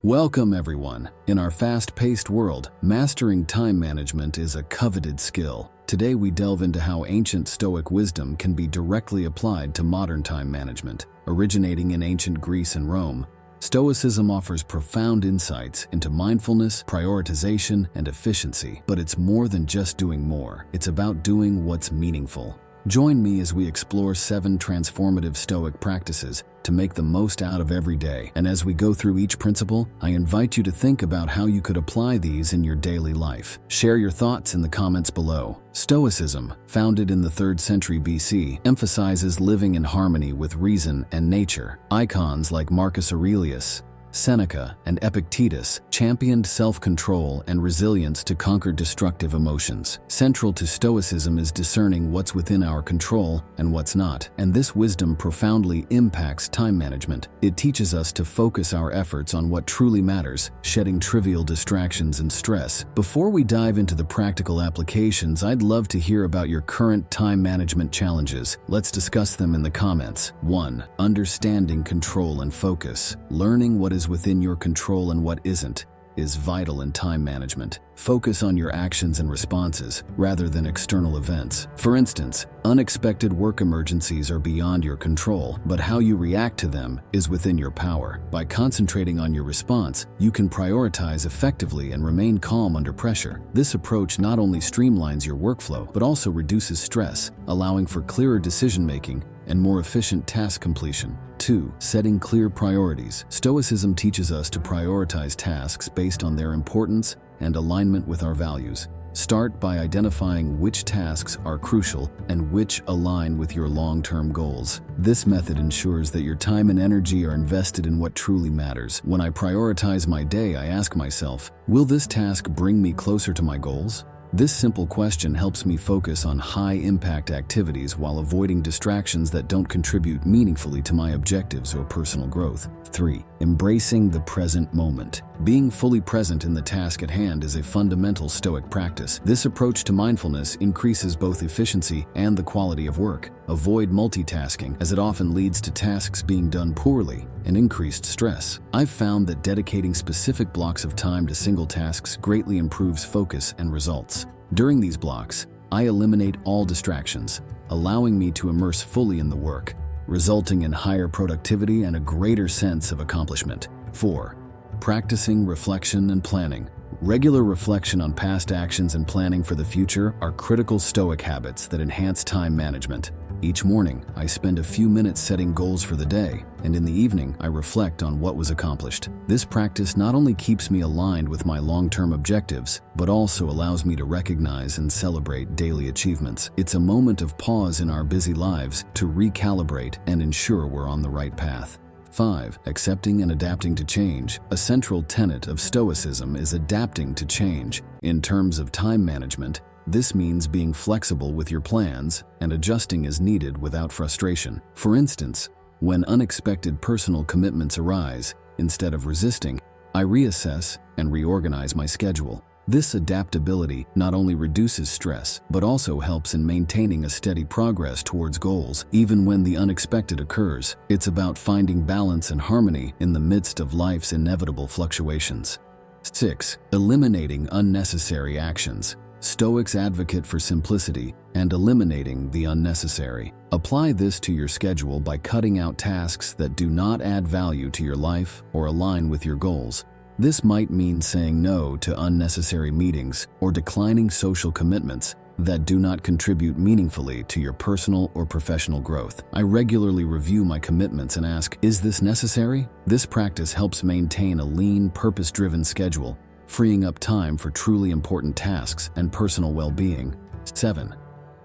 Welcome, everyone. In our fast-paced world, mastering time management is a coveted skill. Today we delve into how ancient Stoic wisdom can be directly applied to modern time management. Originating in ancient Greece and Rome, Stoicism offers profound insights into mindfulness, prioritization, and efficiency. But it's more than just doing more. It's about doing what's meaningful. Join me as we explore 7 transformative Stoic practices to make the most out of every day. And as we go through each principle, I invite you to think about how you could apply these in your daily life. Share your thoughts in the comments below. Stoicism, founded in the 3rd century BC, emphasizes living in harmony with reason and nature. Icons like Marcus Aurelius, Seneca, and Epictetus championed self-control and resilience to conquer destructive emotions. Central to Stoicism is discerning what's within our control and what's not, and this wisdom profoundly impacts time management. It teaches us to focus our efforts on what truly matters, shedding trivial distractions and stress. Before we dive into the practical applications, I'd love to hear about your current time management challenges. Let's discuss them in the comments. 1. Understanding control and focus. Learning what is within your control and what isn't is vital in time management. Focus on your actions and responses rather than external events. For instance, unexpected work emergencies are beyond your control, but how you react to them is within your power. By concentrating on your response, you can prioritize effectively and remain calm under pressure. This approach not only streamlines your workflow, but also reduces stress, allowing for clearer decision-making and more efficient task completion. 2. Setting clear priorities. Stoicism teaches us to prioritize tasks based on their importance and alignment with our values. Start by identifying which tasks are crucial and which align with your long-term goals. This method ensures that your time and energy are invested in what truly matters. When I prioritize my day, I ask myself, will this task bring me closer to my goals? This simple question helps me focus on high-impact activities while avoiding distractions that don't contribute meaningfully to my objectives or personal growth. 3. Embracing the present moment. Being fully present in the task at hand is a fundamental Stoic practice. This approach to mindfulness increases both efficiency and the quality of work. Avoid multitasking, as it often leads to tasks being done poorly and increased stress. I've found that dedicating specific blocks of time to single tasks greatly improves focus and results. During these blocks, I eliminate all distractions, allowing me to immerse fully in the work, resulting in higher productivity and a greater sense of accomplishment. 4. Practicing reflection and planning. Regular reflection on past actions and planning for the future are critical Stoic habits that enhance time management. Each morning, I spend a few minutes setting goals for the day, and in the evening, I reflect on what was accomplished. This practice not only keeps me aligned with my long-term objectives, but also allows me to recognize and celebrate daily achievements. It's a moment of pause in our busy lives to recalibrate and ensure we're on the right path. 5. Accepting and adapting to change. A central tenet of Stoicism is adapting to change. In terms of time management, this means being flexible with your plans and adjusting as needed without frustration. For instance, when unexpected personal commitments arise, instead of resisting, I reassess and reorganize my schedule. This adaptability not only reduces stress, but also helps in maintaining a steady progress towards goals, even when the unexpected occurs. It's about finding balance and harmony in the midst of life's inevitable fluctuations. 6. Eliminating unnecessary actions. Stoics advocate for simplicity and eliminating the unnecessary. Apply this to your schedule by cutting out tasks that do not add value to your life or align with your goals. This might mean saying no to unnecessary meetings or declining social commitments that do not contribute meaningfully to your personal or professional growth. I regularly review my commitments and ask, is this necessary? This practice helps maintain a lean, purpose-driven schedule, freeing up time for truly important tasks and personal well-being. 7.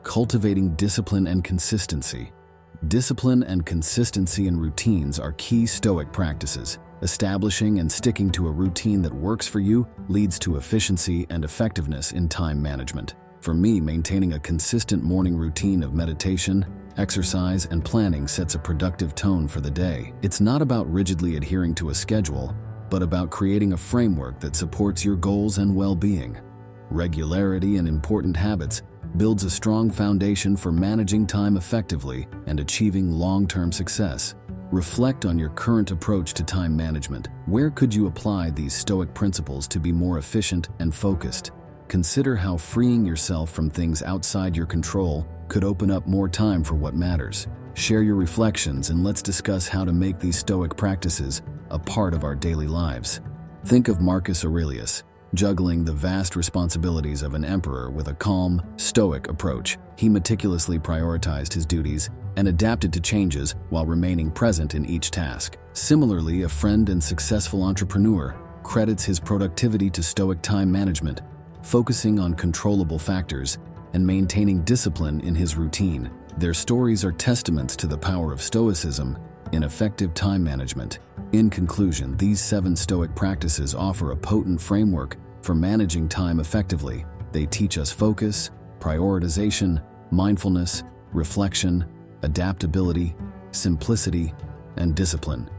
Cultivating discipline and consistency. Discipline and consistency in routines are key Stoic practices. Establishing and sticking to a routine that works for you leads to efficiency and effectiveness in time management. For me, maintaining a consistent morning routine of meditation, exercise, and planning sets a productive tone for the day. It's not about rigidly adhering to a schedule, but about creating a framework that supports your goals and well-being. Regularity in important habits builds a strong foundation for managing time effectively and achieving long-term success. Reflect on your current approach to time management. Where could you apply these Stoic principles to be more efficient and focused? Consider how freeing yourself from things outside your control could open up more time for what matters. Share your reflections and let's discuss how to make these Stoic practices a part of our daily lives. Think of Marcus Aurelius, juggling the vast responsibilities of an emperor with a calm, Stoic approach. He meticulously prioritized his duties and adapted to changes while remaining present in each task. Similarly, a friend and successful entrepreneur credits his productivity to Stoic time management, focusing on controllable factors and maintaining discipline in his routine. Their stories are testaments to the power of Stoicism in effective time management. In conclusion, these 7 Stoic practices offer a potent framework for managing time effectively. They teach us focus, prioritization, mindfulness, reflection, adaptability, simplicity, and discipline.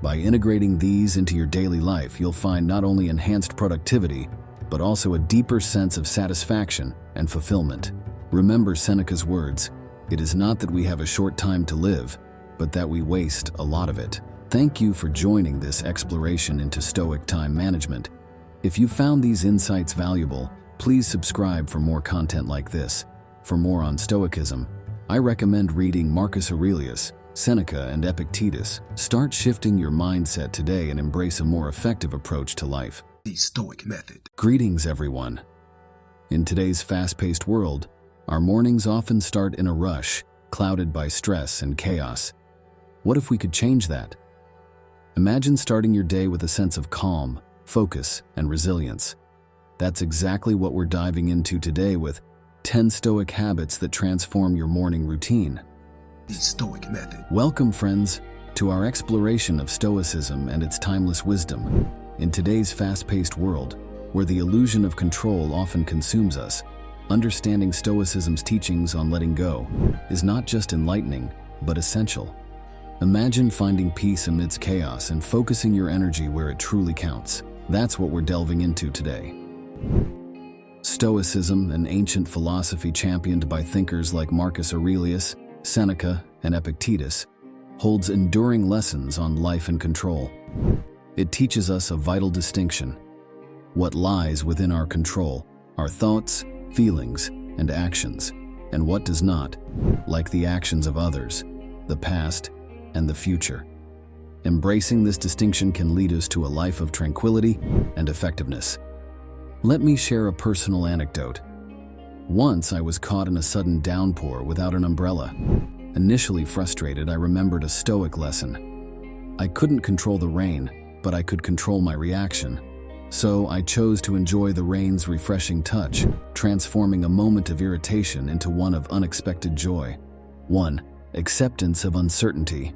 By integrating these into your daily life, you'll find not only enhanced productivity, but also a deeper sense of satisfaction and fulfillment. Remember Seneca's words, "It is not that we have a short time to live, but that we waste a lot of it." Thank you for joining this exploration into Stoic time management. If you found these insights valuable, please subscribe for more content like this. For more on Stoicism, I recommend reading Marcus Aurelius, Seneca, and Epictetus. Start shifting your mindset today and embrace a more effective approach to life. The Stoic method. Greetings, everyone. In today's fast-paced world, our mornings often start in a rush, clouded by stress and chaos. What if we could change that? Imagine starting your day with a sense of calm, focus, and resilience. That's exactly what we're diving into today with 10 Stoic habits that transform your morning routine. The Stoic method. Welcome, friends, to our exploration of Stoicism and its timeless wisdom. In today's fast-paced world, where the illusion of control often consumes us, understanding Stoicism's teachings on letting go is not just enlightening, but essential. Imagine finding peace amidst chaos and focusing your energy where it truly counts. That's what we're delving into today. Stoicism, an ancient philosophy championed by thinkers like Marcus Aurelius, Seneca, and Epictetus, holds enduring lessons on life and control. It teaches us a vital distinction: what lies within our control, our thoughts, feelings, and actions, and what does not, like the actions of others, the past, and the future. Embracing this distinction can lead us to a life of tranquility and effectiveness. Let me share a personal anecdote. Once I was caught in a sudden downpour without an umbrella. Initially frustrated, I remembered a Stoic lesson. I couldn't control the rain, but I could control my reaction. So I chose to enjoy the rain's refreshing touch, transforming a moment of irritation into one of unexpected joy. 1. Acceptance of uncertainty.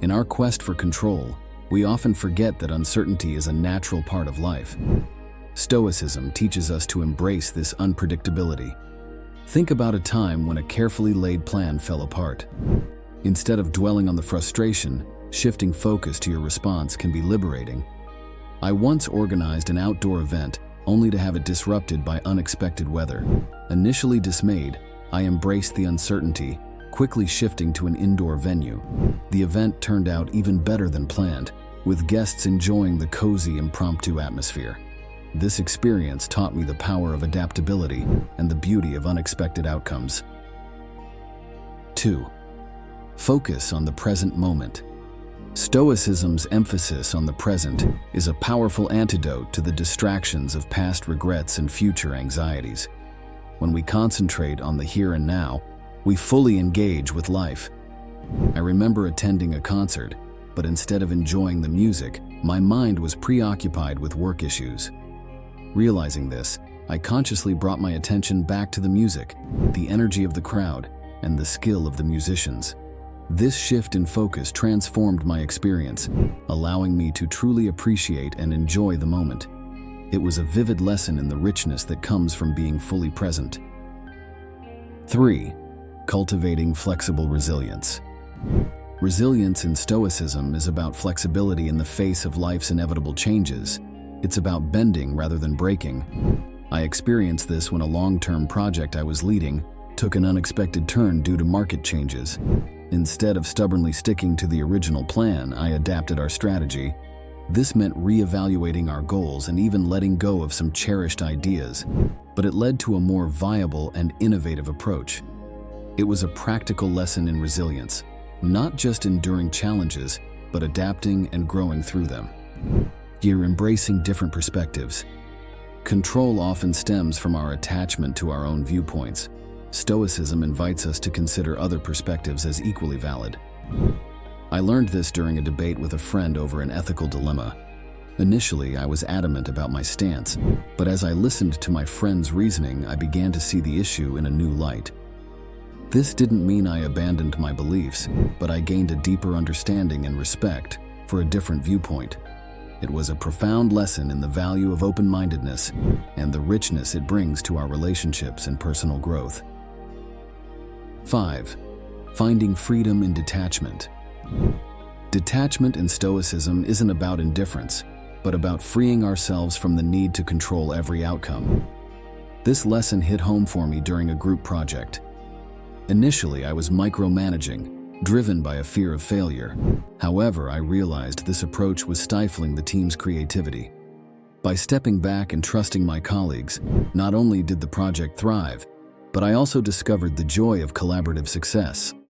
In our quest for control, we often forget that uncertainty is a natural part of life. Stoicism teaches us to embrace this unpredictability. Think about a time when a carefully laid plan fell apart. Instead of dwelling on the frustration, shifting focus to your response can be liberating. I once organized an outdoor event only to have it disrupted by unexpected weather. Initially dismayed, I embraced the uncertainty, quickly shifting to an indoor venue. The event turned out even better than planned, with guests enjoying the cozy, impromptu atmosphere. This experience taught me the power of adaptability and the beauty of unexpected outcomes. 2. Focus on the present moment. Stoicism's emphasis on the present is a powerful antidote to the distractions of past regrets and future anxieties. When we concentrate on the here and now, we fully engage with life. I remember attending a concert, but instead of enjoying the music, my mind was preoccupied with work issues. Realizing this, I consciously brought my attention back to the music, the energy of the crowd, and the skill of the musicians. This shift in focus transformed my experience, allowing me to truly appreciate and enjoy the moment. It was a vivid lesson in the richness that comes from being fully present. 3. Cultivating flexible resilience. Resilience in Stoicism is about flexibility in the face of life's inevitable changes. It's about bending rather than breaking. I experienced this when a long-term project I was leading took an unexpected turn due to market changes. Instead of stubbornly sticking to the original plan, I adapted our strategy. This meant reevaluating our goals and even letting go of some cherished ideas, but it led to a more viable and innovative approach. It was a practical lesson in resilience, not just enduring challenges, but adapting and growing through them. You're embracing different perspectives. Control often stems from our attachment to our own viewpoints. Stoicism invites us to consider other perspectives as equally valid. I learned this during a debate with a friend over an ethical dilemma. Initially, I was adamant about my stance, but as I listened to my friend's reasoning, I began to see the issue in a new light. This didn't mean I abandoned my beliefs, but I gained a deeper understanding and respect for a different viewpoint. It was a profound lesson in the value of open-mindedness and the richness it brings to our relationships and personal growth. 5. Finding freedom in detachment. Detachment in Stoicism isn't about indifference, but about freeing ourselves from the need to control every outcome. This lesson hit home for me during a group project. Initially, I was micromanaging, driven by a fear of failure. However, I realized this approach was stifling the team's creativity. By stepping back and trusting my colleagues, not only did the project thrive, but I also discovered the joy of collaborative success.